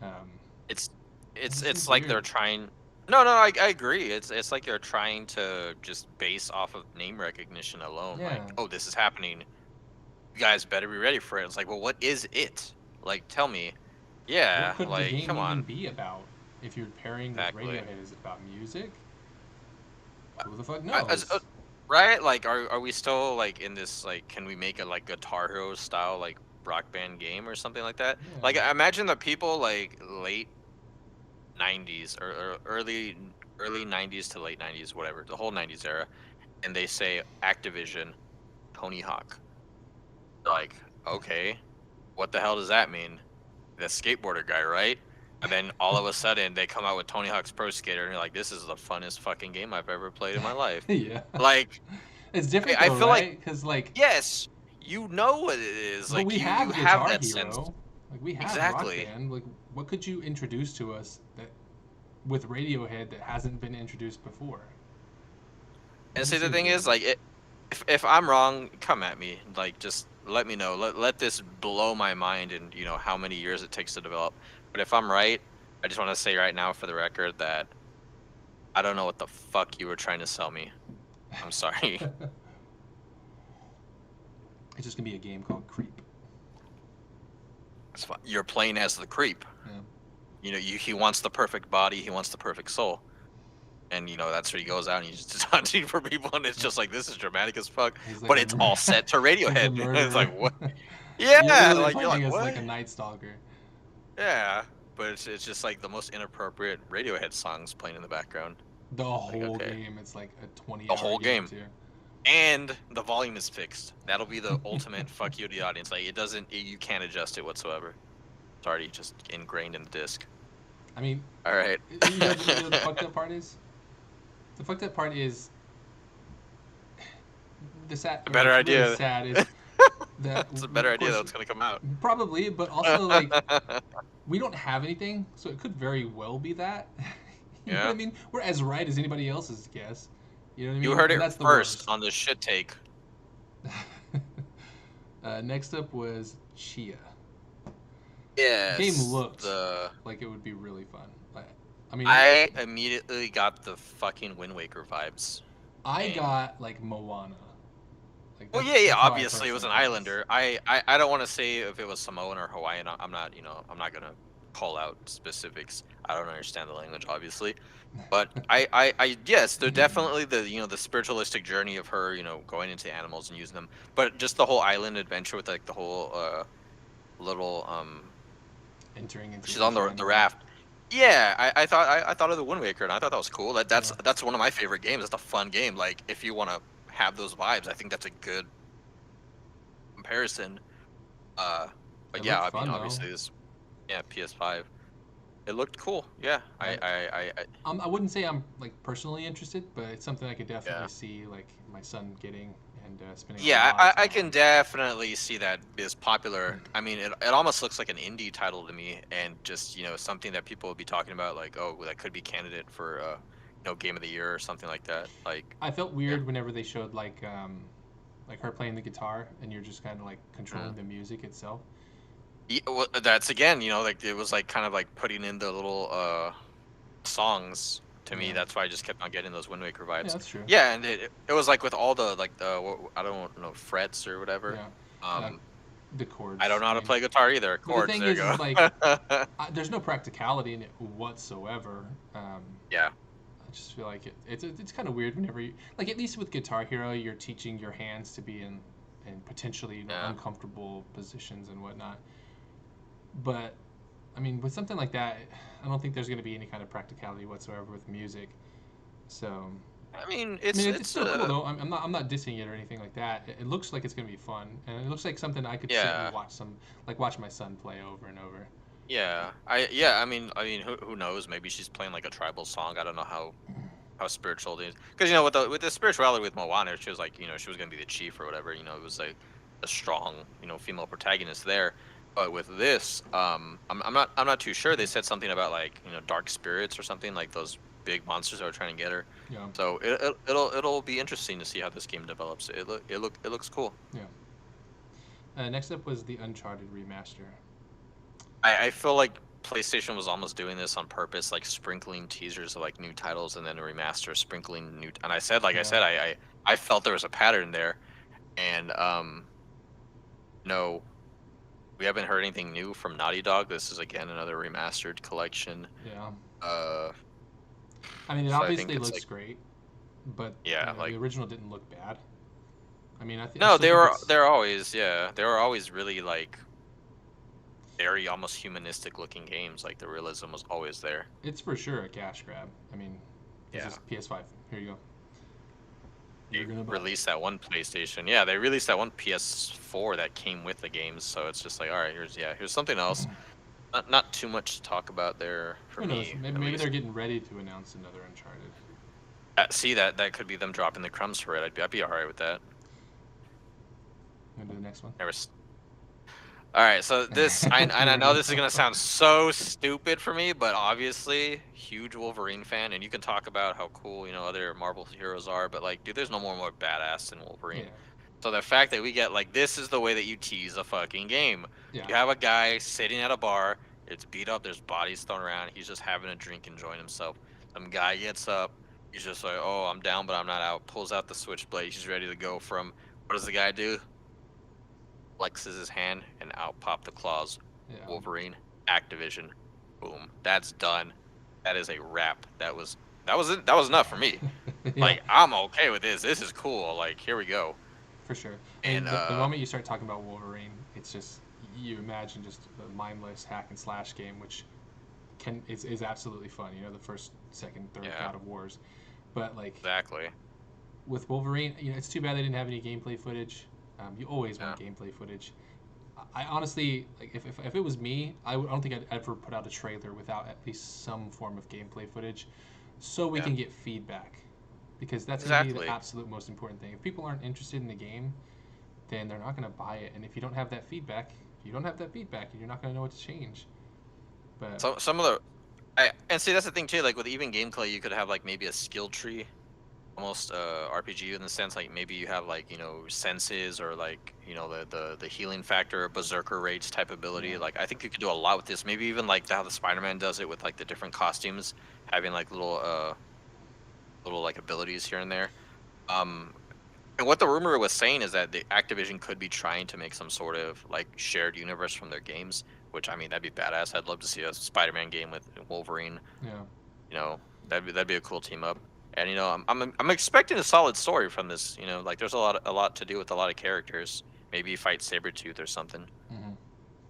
Um, it's it it's just it's seems like they're weird. trying. No, no, I agree. It's like they're trying to just base off of name recognition alone. Yeah. Like, oh, this is happening. You guys better be ready for it. It's like, well, what is it? Like, tell me. What Yeah, could the like, game come even on. be about? If you're pairing with Exactly. Radiohead, is it about music? Who the fuck As, knows? right? Like, are we still like in this like? Can we make a like Guitar Hero style like rock band game or something like that? Yeah. Like, I imagine the people like late '90s or early '90s to late '90s, whatever, the whole '90s era, and they say Activision, Tony Hawk. Like, okay, what the hell does that mean? The skateboarder guy, right? And then all of a sudden they come out with Tony Hawk's Pro Skater, and you're like, this is the funnest fucking game I've ever played in my life. Yeah. Like, It's different I though, feel like right? Because like, yes, you know what it is. but Like we you have have Guitar that sense. Hero, like we have Rock Exactly. Band. Like, what could you introduce to us that with Radiohead that hasn't been introduced before? It And just see, the seems thing is, weird. like, if I'm wrong, come at me. Like, just let me know. Let this blow my mind, and how many years it takes to develop. But if I'm right, I just want to say right now, for the record, that I don't know what the fuck you were trying to sell me. I'm sorry. It's just gonna be a game called Creep. It's fine. You're playing as the creep. Yeah. He wants the perfect body. He wants the perfect soul. And that's where he goes out and he's just hunting for people, and it's just like this is dramatic as fuck, He's like but a it's all set to he's a Radiohead. It's like murderer. what? You're Yeah, literally like you're playing like as what? like a night stalker. Yeah, but it's just like the most inappropriate Radiohead songs playing in the background. The Like whole okay, game, it's like a the 20-hour whole game game, too. and the volume is fixed. That'll be the ultimate fuck you to the audience. Like you can't adjust it whatsoever. It's already just ingrained in the disc. I mean, All right. you know the fucked up part is. The fucked up part is the sad. A Or better what's really idea. sad is that It's a better of idea course though. It's gonna come out. probably, but also like we don't have anything, so it could very well be that. You know what I Yeah. mean? We're as right as anybody else's guess. You know what I You mean? heard And it that's the first worst. on the shit take. Next up was Chia. Game Yes. looked like it would be really fun. I mean, I immediately got the fucking Wind Waker vibes. I And got like Moana. Like well, yeah, yeah. that's how I Obviously, it was personally an felt. islander. I don't want to say if it was Samoan or Hawaiian. I'm not, I'm not gonna call out specifics. I don't understand the language, obviously. But yes, they're definitely the, the spiritualistic journey of her, going into animals and using them. But just the whole island adventure with like the whole little Entering into she's on the Enchanted. raft. Yeah, I thought of the Wind Waker, and I thought that was cool. Yeah, That's one of my favorite games. It's a fun game. Like if you want to have those vibes, I think that's a good comparison. But it yeah, looked I mean, fun though. obviously this, yeah, PS5. It looked cool. Yeah, I, I wouldn't say I'm like personally interested, but it's something I could definitely yeah. see like my son getting and spending a Yeah, lot of I time can on. definitely see that is popular. I mean, it almost looks like an indie title to me, and just something that people would be talking about, like, oh, that could be candidate for game of the year or something like that. Like, I felt yeah, weird whenever they showed like her playing the guitar and you're just kind of like mm. controlling the music itself. Yeah, well, that's again, like it was like kind of like putting in the little songs to me. Yeah, That's why I just kept on getting those Wind Waker yeah, vibes. that's true. Yeah, and it was like with all the like I don't know, frets or whatever. Yeah, uh, Um, the I don't chords. know I how to mean, play guitar either. but the Chords, thing there you is go. like there's no practicality in it whatsoever. Yeah. I just feel like it's kind of weird whenever you like at least with Guitar Hero you're teaching your hands to be in potentially Yeah. uncomfortable positions and whatnot. But I mean with something like that, I don't think there's going to be any kind of practicality whatsoever with music. So I mean, I mean it's it's still cool though. I'm not dissing it or anything like that. It looks like it's going to be fun and it looks like something I could sit and yeah. watch my son play over and over. I mean, who knows? Maybe she's playing like a tribal song. I don't know how spiritual it is. Because with the spirituality with Moana, she was like, she was gonna be the chief or whatever. It was like a strong, female protagonist there. But with this, I'm not too sure. They said something about like, dark spirits or something like those big monsters that were trying to get her. You know, So it'll be interesting to see how this game develops. It looks cool. yeah. Next up was the Uncharted Remaster. I feel like PlayStation was almost doing this on purpose, like sprinkling teasers of like new titles and then a remaster, sprinkling new. And I said, like I Yeah. said, I felt there was a pattern there, and no, we haven't heard anything new from Naughty Dog. This is again another remastered collection. Yeah. Uh, I mean, it so I think obviously it's looks like, great, but yeah, the like original didn't look bad. I mean, I no, still think it's they're always, yeah, they were always really like very almost humanistic looking games. Like the realism was always there. it's for sure a cash grab. I mean, this Yeah. is PS5. Here you go. They You're gonna buy it. released that one PlayStation. Yeah, they released that one PS4 that came with the games. So it's just like, all right, here's something else. Not too much to talk about there for Who knows? me, Maybe, at maybe least. they're getting ready to announce another Uncharted. See that could be them dropping the crumbs for it. I'd be all right with that. Into the next one. Never. All right, so this I know this is gonna sound so stupid for me, but obviously huge Wolverine fan, and you can talk about how cool other Marvel heroes are, but like, dude, there's no more badass than Yeah, Wolverine. So the fact that we get like this is the way that you tease a fucking game. yeah, You have a guy sitting at a bar, it's beat up, there's bodies thrown around, he's just having a drink, enjoying himself. Some guy gets up, he's just like, oh, I'm down, but I'm not out. Pulls out the switchblade, he's ready to go from. What does the guy do? Flexes his hand, and out pop the claws. yeah. Wolverine, Activision, boom. That's done. That is a wrap. That was enough for me. Yeah, Like I'm okay with this. This is cool. Like here we go. for sure. I And mean, the moment you start talking about Wolverine, it's just you imagine just a mindless hack and slash game, which is absolutely fun. You know, the first, second, third yeah, God of Wars, but like exactly. with Wolverine, it's too bad they didn't have any gameplay footage. You always Yeah, want gameplay footage. I honestly, like, if it was me, I don't think I'd ever put out a trailer without at least some form of gameplay footage, so we yeah, can get feedback, because that's going to be the exactly. absolute most important thing. If people aren't interested in the game, then they're not going to buy it. And if you don't have that feedback, you're not going to know what to change. But So some of the and see that's the thing too. Like with even gameplay, you could have like maybe a skill tree, almost RPG in the sense like maybe you have like senses or like the healing factor, berserker rage type ability. yeah, Like I think you could do a lot with this. Maybe even like how the Spider-Man does it with like the different costumes, having like little like abilities here and there. Um, and what the rumor was saying is that the Activision could be trying to make some sort of like shared universe from their games, which I mean that'd be badass. I'd love to see a Spider-Man game with Wolverine. yeah, You know, that'd be a cool team up. And I'm expecting a solid story from this. Like there's a lot to do with a lot of characters. Maybe fight Sabretooth or something. hmm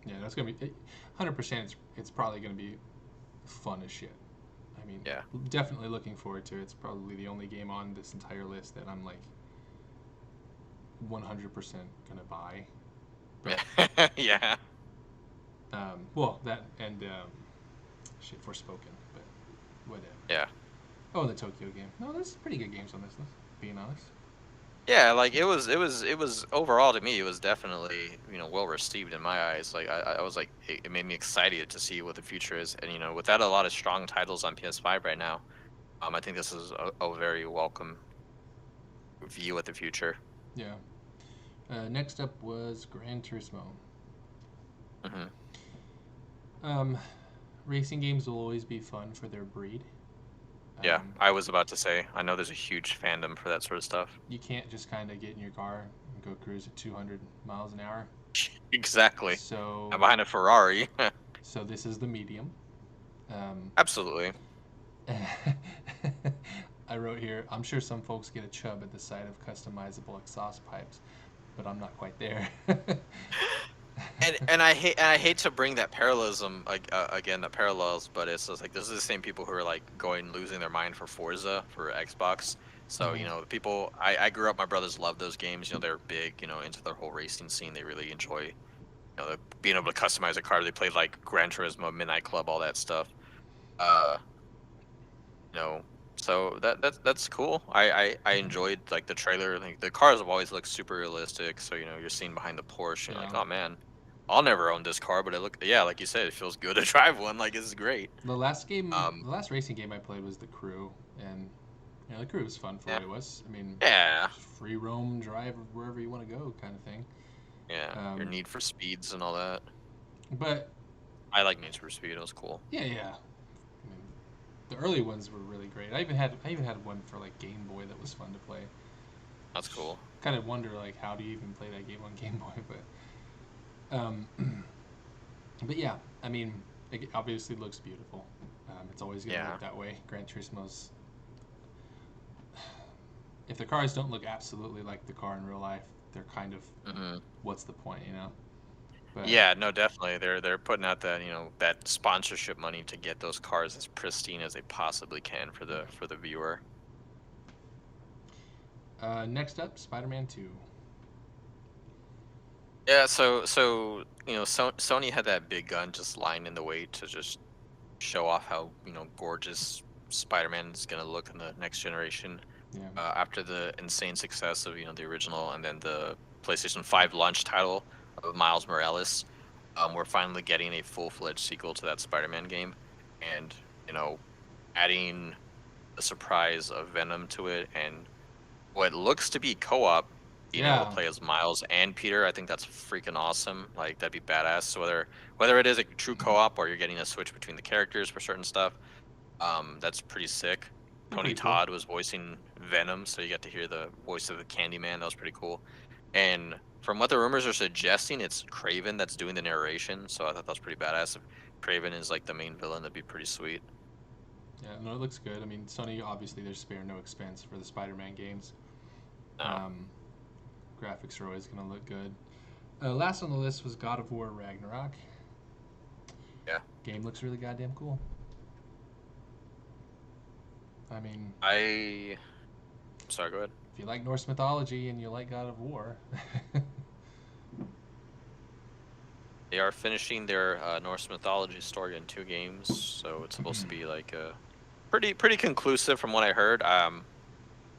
yeah. That's going to be 100%. It's probably going to be fun as shit. I mean, Yeah. definitely looking forward to it. It's probably the only game on this entire list that I'm like 100% gonna buy. But Yeah. well, that and shit, Forspoken, but whatever. Yeah. Oh, the Tokyo game. No, there's pretty good games on this list. Being honest. Yeah, like it was overall to me it was definitely well received in my eyes. Like I was like it made me excited to see what the future is, and without a lot of strong titles on PS5 right now, I think this is a very welcome view at the future. Yeah. Next up was Gran Turismo. Hmm. Um, Racing games will always be fun for their breed. Yeah, Um, I was about to say I know there's a huge fandom for that sort of stuff. you can't just kind of get in your car and go cruise at 200 miles an hour. Exactly. So, I'm behind a Ferrari. so this is the medium. Um, Absolutely. I wrote here, I'm sure some folks get a chub at the sight of customizable exhaust pipes, but I'm not quite there. And I hate to bring that parallelism like again the parallels, but it's just like this is the same people who are like going losing their mind for Forza for Xbox. So Mhm. people I grew up, my brothers love those games. They're big into their whole racing scene. They really enjoy being able to customize a car. They played like Gran Turismo, Midnight Club, all that stuff. Uh, you know, so that's cool. I enjoyed like the trailer. Like the cars have always looked super realistic. So you're seeing behind the Porsche, and you're like, Yeah. oh man, I'll never own this car, but yeah, like you said, it feels good to drive one. Like this is great. The last racing game I played was The Crew, and the Crew was fun for Yeah, what it was. I mean, yeah, free roam, drive wherever you want to go, kind of thing. yeah. Your Um, Need for Speeds and all that. but I like Need for Speed. It was cool. yeah, yeah. I mean, the early ones were really great. I even had one for like Game Boy that was fun to play. That's cool. Kind of wonder like how do you even play that game on Game Boy, but but yeah, I mean, it obviously looks beautiful. It's always going to Yeah. look that way. Gran Turismo's. If the cars don't look absolutely like the car in real life, they're kind of Hmm. what's the point, you know? But Yeah, no, definitely. They're putting out that that sponsorship money to get those cars as pristine as they possibly can for the viewer. next up, Spider-Man 2. Yeah, so Sony had that big gun just lying in the way to just show off how gorgeous Spider-Man is gonna look in the next generation. Yeah, After the insane success of the original and then the PlayStation 5 launch title of Miles Morales, we're finally getting a full-fledged sequel to that Spider-Man game, and adding the surprise of Venom to it and what looks to be co-op, being able to yeah, play as Miles and Peter. I think that's freaking awesome. Like that'd be badass. So whether it is a true co-op or you're getting a switch between the characters for certain stuff, that's pretty sick. they're Tony pretty cool. Todd was voicing Venom, so you get to hear the voice of the Candyman. That was pretty cool. And from what the rumors are suggesting, it's Craven that's doing the narration. So I thought that was pretty badass. If Craven is like the main villain, that'd be pretty sweet. Yeah, no, it looks good. I mean, Sony obviously they're spare no expense for the Spider-Man games. No, Um, graphics are always going to look good. Last on the list was God of War Ragnarok. yeah, Game looks really goddamn cool. I mean, I. Sorry, go ahead. if you like Norse mythology and you like God of War, They are finishing their Norse mythology story in 2 games, so it's supposed to be like pretty conclusive from what I heard.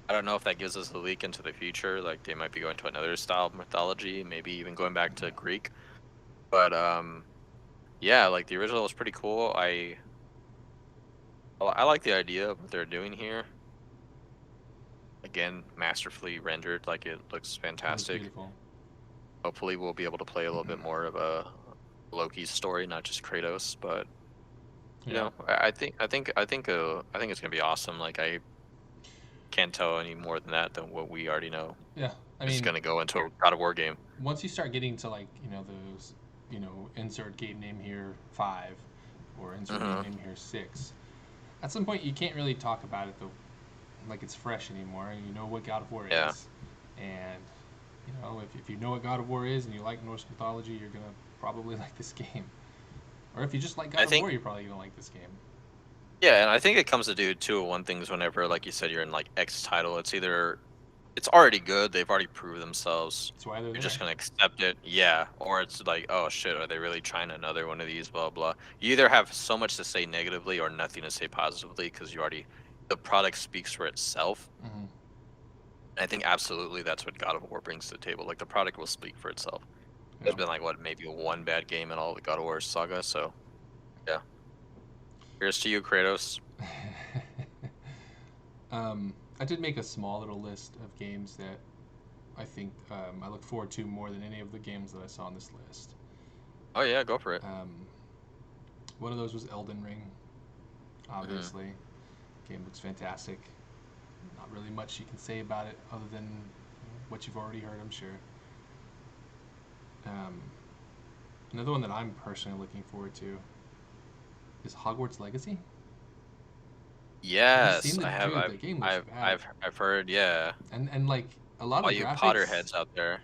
I don't know if that gives us a leak into the future. Like they might be going to another style of mythology, maybe even going back to Greek. But yeah, like the original was pretty cool. I like the idea of what they're doing here. Again, masterfully rendered, like it looks It looks fantastic. beautiful. Hopefully, we'll be able to play a little bit more of a Loki's story, not just Kratos. But Yeah. I think it's gonna be awesome. Like I can't tell any more than that than what we already know. Yeah. I It's mean, gonna go into a God of War game. once you start getting to like those insert game name here 5 or insert game Hmm. name here 6, at some point you can't really talk about it though like it's fresh anymore. You know what God of War Yeah, is, and if you know what God of War is and you like Norse mythology, you're gonna probably like this game. Or if you just like I God of think. War, you're probably gonna like this game. Yeah, and I think it comes to do two of one things. Whenever, like you said, you're in like X title, it's either it's already good, they've already proved themselves. That's why they're You're there. just gonna accept it, yeah. Or it's like, oh shit, are they really trying another one of these? Blah blah. You either have so much to say negatively or nothing to say positively because you already the product speaks for itself. Mm-hmm. And I think absolutely that's what God of War brings to the table. Like the product will speak for itself. Yeah. There's been like what maybe one bad game in all the God of War saga. So yeah, here's to you, Kratos. I did make a small little list of games that I think I look forward to more than any of the games that I saw on this list. Oh yeah, go for it. Um, one of those was Elden Ring. Hmm. Obviously, game looks fantastic. Not really much you can say about it other than what you've already heard, I'm sure. Um, Another one that I'm personally looking forward to is Hogwarts Legacy. Have you seen Yes, the I have. dude? The game looks bad, I've heard. Yeah, and like a lot all of the you graphics. Potterheads out there.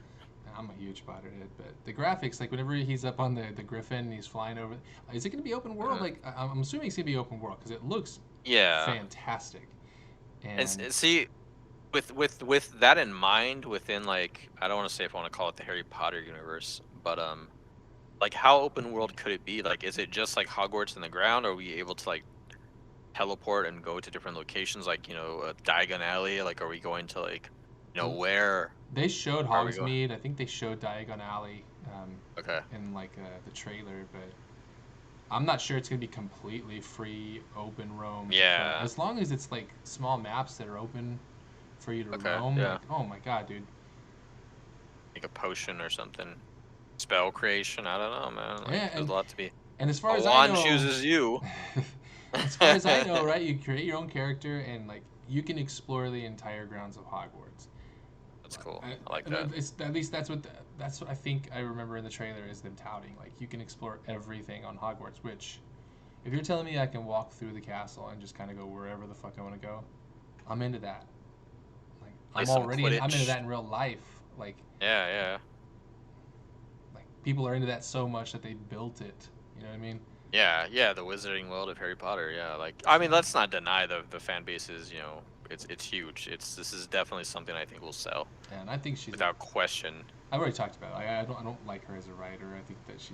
I'm a huge Potterhead, but the graphics, like whenever he's up on the Griffin and he's flying over, is it going to be open world? Mhm. Like I'm assuming it's going to be open world because it looks Yeah, fantastic. And see, with that in mind, within like I don't want to say if I want to call it the Harry Potter universe, but like how open world could it be? Like, is it just like Hogwarts in the ground? Or are we able to like teleport and go to different locations? Like a Diagon Alley? Like, are we going to like where they showed are we going? Hogsmeade. I think they showed Diagon Alley Okay. in like the trailer, but I'm not sure it's going to be completely free open roam. But Yeah. as long as it's like small maps that are open for you to Okay. roam, Yeah. like oh my god, dude. Like a potion or something. Spell creation. I don't know, man. Yeah, Like, there's a lot to be. and as far A as I wand know, chooses you. as far as I know, right, you create your own character and like you can explore the entire grounds of Hogwarts. That's cool. I, I like that. at least that's what I think I remember in the trailer is them touting like you can explore everything on Hogwarts. Which, if you're telling me I can walk through the castle and just kind of go wherever the fuck I want to go, I'm into that. Like Play some I'm into Quidditch. that in real life. Yeah, yeah. Like people are into that so much that they built it. You know what I mean? Yeah, yeah, the Wizarding World of Harry Potter. Yeah, like I mean, let's not deny the fan base is, it's huge. This is definitely something I think will sell And I think she's a. without question. I've already talked about it. I don't like her as a writer. I think that she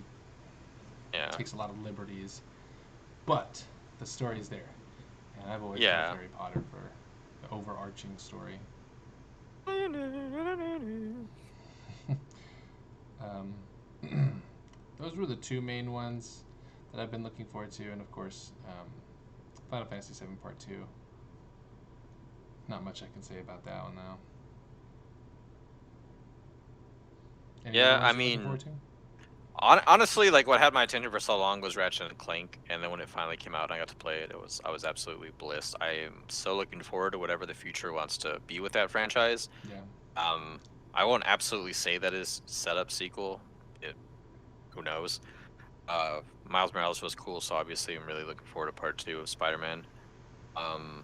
Yeah. takes a lot of liberties, but the story is there, and I've always loved Yeah. Harry Potter for the overarching story. um, those were the two main ones that I've been looking forward to, and of course, Final Fantasy VII Part Two. Not much I can say about that one now. Any other Yeah, I ones you're looking mean, forward to? honestly, like what had my attention for so long was Ratchet and Clank, and then when it finally came out and I got to play it, I was absolutely blissed. I am so looking forward to whatever the future wants to be with that franchise. Yeah. Um, I won't absolutely say that is setup sequel. It, who knows? Miles Morales was cool, so obviously I'm really looking forward to part two of Spider-Man. Um,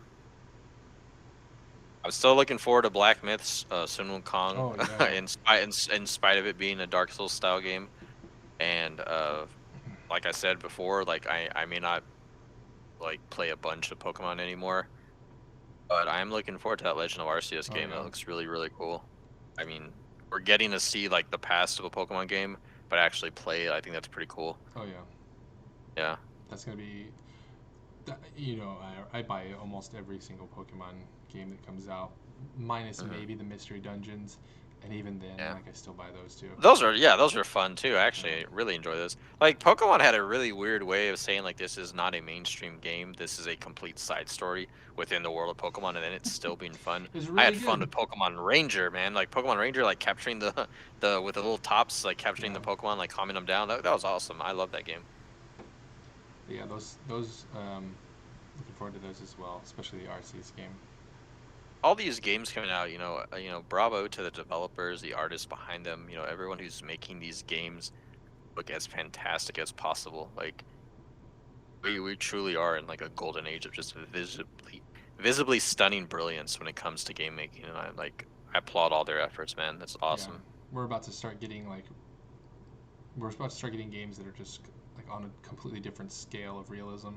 I'm still looking forward to Black Myth's Sun Wukong, Oh yeah. in spite of it being a Dark Souls style game. And like I said before, like I may not like play a bunch of Pokemon anymore, but I'm looking forward to that Legend of Arceus Oh game. yeah. That looks really really cool. I mean, we're getting to see like the past of a Pokemon game, but actually play it. I think that's pretty cool. Oh yeah. Yeah. That's gonna be. I buy almost every single Pokemon game that comes out. minus Mhm. maybe the mystery dungeons, and even then, Yeah. like I still buy those too. Those are fun too. I Yeah, actually really enjoy those. Like Pokemon had a really weird way of saying like this is not a mainstream game. This is a complete side story within the world of Pokemon, and then it's still being fun. it was I really had fun good. with Pokemon Ranger, man. Like Pokemon Ranger, like capturing the the with the little tops, like capturing Yeah, the Pokemon, like calming them down. That was awesome. I love that game. but yeah, those looking forward to those as well, especially the Arceus game. All these games coming out, bravo to the developers, the artists behind them, everyone who's making these games look as fantastic as possible. Like we truly are in like a golden age of just visibly stunning brilliance when it comes to game making, and I applaud all their efforts, man. That's Yeah, awesome. we're about to start getting like we're about to start getting games that are just like on a completely different scale of realism,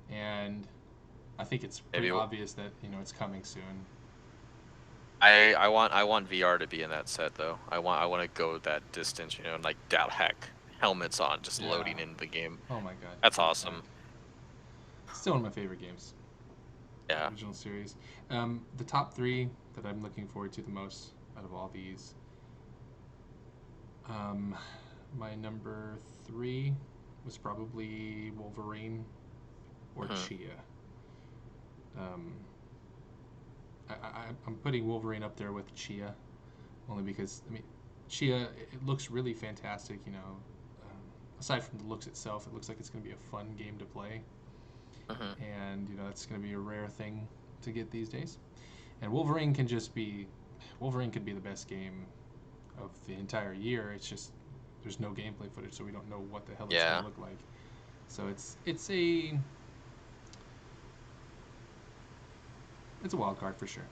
and I think it's pretty Maybe obvious that it's coming soon. I want VR to be in that set though. I want to go that distance, and like that heck helmets on, just Yeah. loading in the game. Oh my god, That's big time. awesome. Still one of my favorite games, Yeah. original series. The top three that I'm looking forward to the most out of all these. Um, my number three was probably Wolverine or Hmm. Chia. Um, I'm putting Wolverine up there with Chia, only because Chia it looks really fantastic. Aside from the looks itself, it looks like it's going to be a fun game to play, Hmm. and that's going to be a rare thing to get these days. And Wolverine could be the best game of the entire year. It's just there's no gameplay footage, so we don't know what the hell it's going Yeah. to look like. So it's a wild card for sure.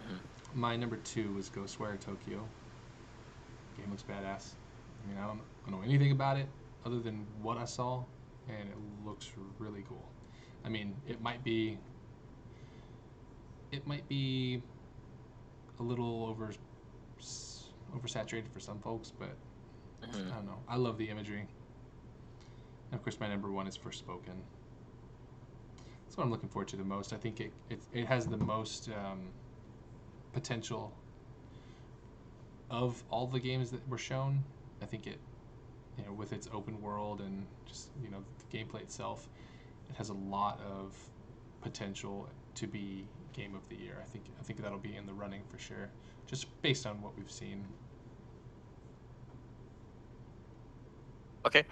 Hmm. My number two was Ghostwire Tokyo. Game looks badass. I don't know anything about it other than what I saw, and it looks really cool. I mean, it might be a little oversaturated for some folks, but Hmm. I don't know. I love the imagery. And of course, my number one is Forspoken. That's what I'm looking forward to the most. I think it has the most potential of all the games that were shown. I think with its open world and just the gameplay itself, it has a lot of potential to be game of the year. I think that'll be in the running for sure, just based on what we've seen. Okay.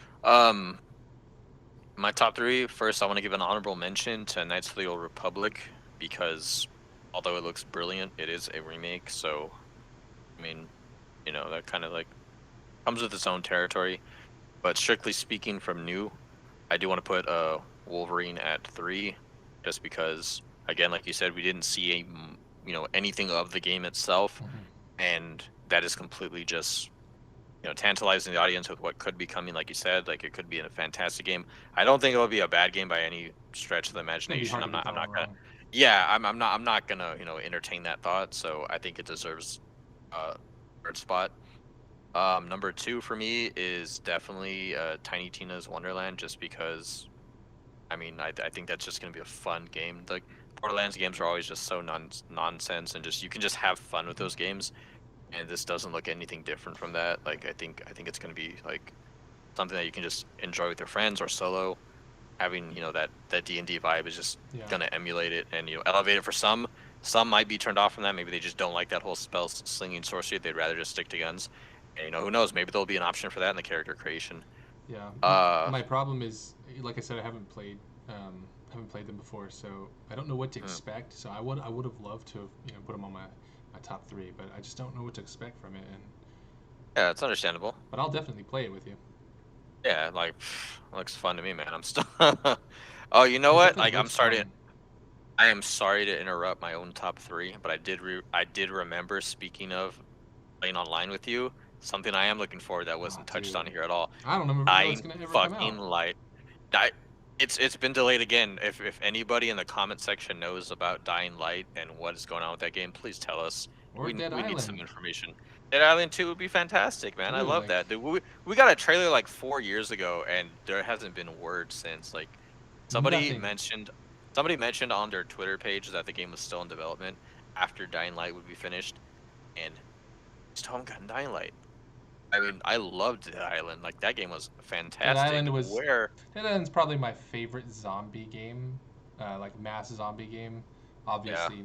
My top three. First, I want to give an honorable mention to Knights of the Old Republic because although it looks brilliant, it is a remake. So, I mean, that kind of like comes with its own territory. But strictly speaking, from new, I do want to put Wolverine at 3, just because, again, like you said, we didn't see anything of the game itself, Mm-hmm. and that is completely just tantalizing the audience with what could be coming. Like you said, like it could be a fantastic game. I don't think it'll be a bad game by any stretch of the It's gonna be imagination. hard to I'm get not. that I'm one not gonna. wrong. Yeah, I'm not gonna entertain that thought. So I think it deserves uh third spot. Number two for me is definitely Tiny Tina's Wonderland, just because I mean I think that's just gonna be a fun game. Like Borderlands games are always just so nonsense, and just you can just have fun with those games, and this doesn't look anything different from that. Like I think it's gonna be like something that you can just enjoy with your friends or solo. Having that D&D vibe is just Yeah. gonna emulate it and elevate it for some. Some might be turned off from that. Maybe they just don't like that whole spell slinging sorcery. They'd rather just stick to guns. And who knows? Maybe there'll be an option for that in the character creation. Yeah. Uh, My problem is, like I said, I haven't played them before, so I don't know what to hmm, expect. So I would have loved to have put them on my top three, but I just don't know what to expect from it. yeah, it's understandable. But I'll definitely play it with you. Yeah, like looks fun to me, man. I'm still. Oh, you know It what? definitely Like, looks fun. I am sorry to interrupt my own top three, but I did remember, speaking of playing online with you, something I am looking forward that Oh, wasn't touched dude, on here at all. I don't know if it's Dying gonna ever come fucking out. light. Die. It's been delayed again. If anybody in the comment section knows about Dying Light and what is going on with that game, please tell us. Or We Dead we need some Island, information. Dead Island 2 would be fantastic, man. I dude. love Like, that. Dude, we got a trailer like 4 years ago, and there hasn't been word since. Like somebody nothing. mentioned somebody mentioned on their Twitter page that the game was still in development. after Dying Light would be finished, and still haven't gotten Dying Light. I mean, I loved Dead Island. Like that game was Dead fantastic. Island was Where, Dead Island's probably my favorite zombie game, like mass zombie game. yeah, Obviously,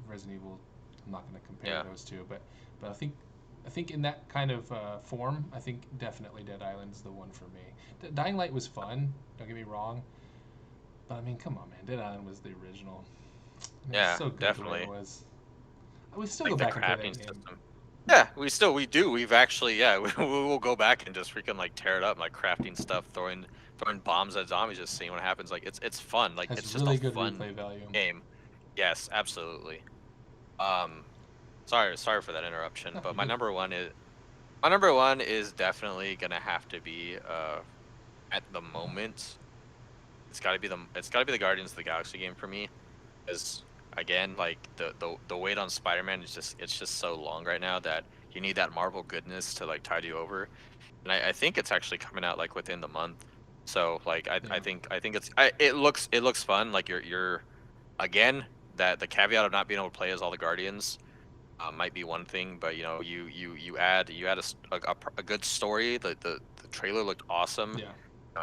Resident Evil. I'm not going to compare yeah, those two, but I think in that kind of form, I think definitely Dead Island's the one for me. Dying Light was fun. Don't get me wrong, but I mean, come on, man. Dead Island was the original. And it was yeah, so good the way it definitely. was. I would still go Like the back and play that crafting game. system. Yeah, we do. We've actually, yeah, we will go back and just freaking like tear it up, like crafting stuff, throwing bombs at zombies, just seeing what happens. Like it's fun. Like Has it's just a really good fun replay value. game. Yes, absolutely. Um, sorry for that interruption, No, but you're good. my number one is definitely gonna have to be at the moment. It's gotta be the Guardians of the Galaxy game for me. Because again, like the wait on Spider-Man is just so long right now that you need that Marvel goodness to like tide you over. And I think it's actually coming out like within the month. So like Yeah, I think it looks fun. Like you're again that the caveat of not being able to play as all the Guardians might be one thing, but you know you add a good story. The trailer looked awesome. yeah,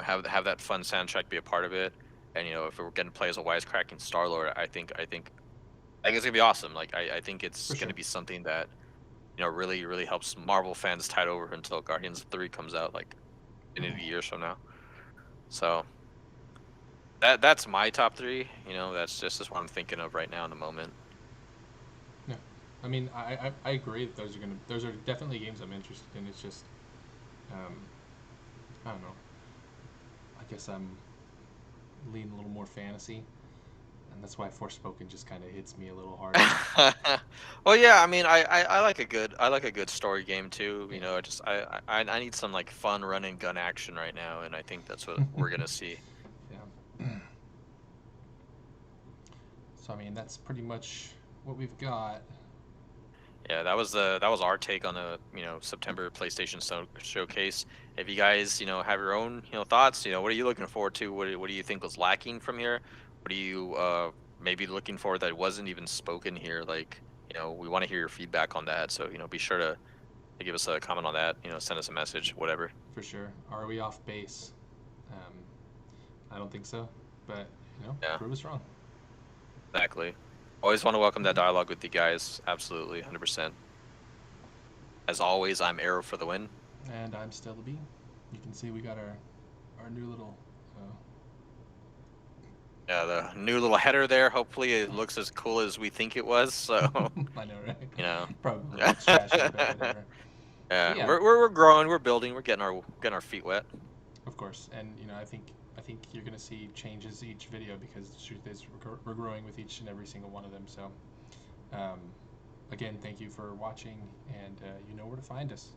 Have that fun soundtrack be a part of it. And you know, if we're getting to play as a wisecracking Star Lord, I think it's gonna be awesome. Like I think for it's sure. gonna be something that really helps Marvel fans tide over until Guardians 3 comes out like in Mm. a years from now. So that's my top three. You know, that's just what I'm thinking of right now in the moment. Yeah, I mean, I agree that those are definitely games I'm interested in. It's just, um, I don't know. I guess I'm leaning a little more fantasy, and that's why Forspoken just kind of hits me a little harder. Well, yeah, I mean, I like a good story game too. You Yeah. know, I need some like fun run and gun action right now, and I think that's what we're gonna see. Yeah. So I mean, that's pretty much what we've got. Yeah, that was our take on the September PlayStation showcase. If you guys have your own thoughts, what are you looking forward to? What do you think was lacking from here? What are you maybe looking for that wasn't even spoken here? Like we want to hear your feedback on that. So be sure to give us a comment on that. Send us a message, whatever. For sure. Are we off base? Um, I don't think so, but Yeah, prove us wrong. exactly. Always want to welcome that dialogue with you guys. Absolutely, 100%. As always, I'm Arrow for the win. And I'm still the bee. You can see we got our new little. Yeah, the new little header there. Hopefully, it looks as cool as we think it was. So, I know, right? you know, Probably yeah, it's trashy, but whatever. But yeah, we're growing, we're building, we're getting our feet wet. of course. And I think you're gonna see changes each video because the truth is we're growing with each and every single one of them. So, um, again, thank you for watching, and you know where to find us.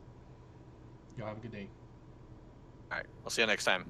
Y'all have a good day. All right, we'll see you next time.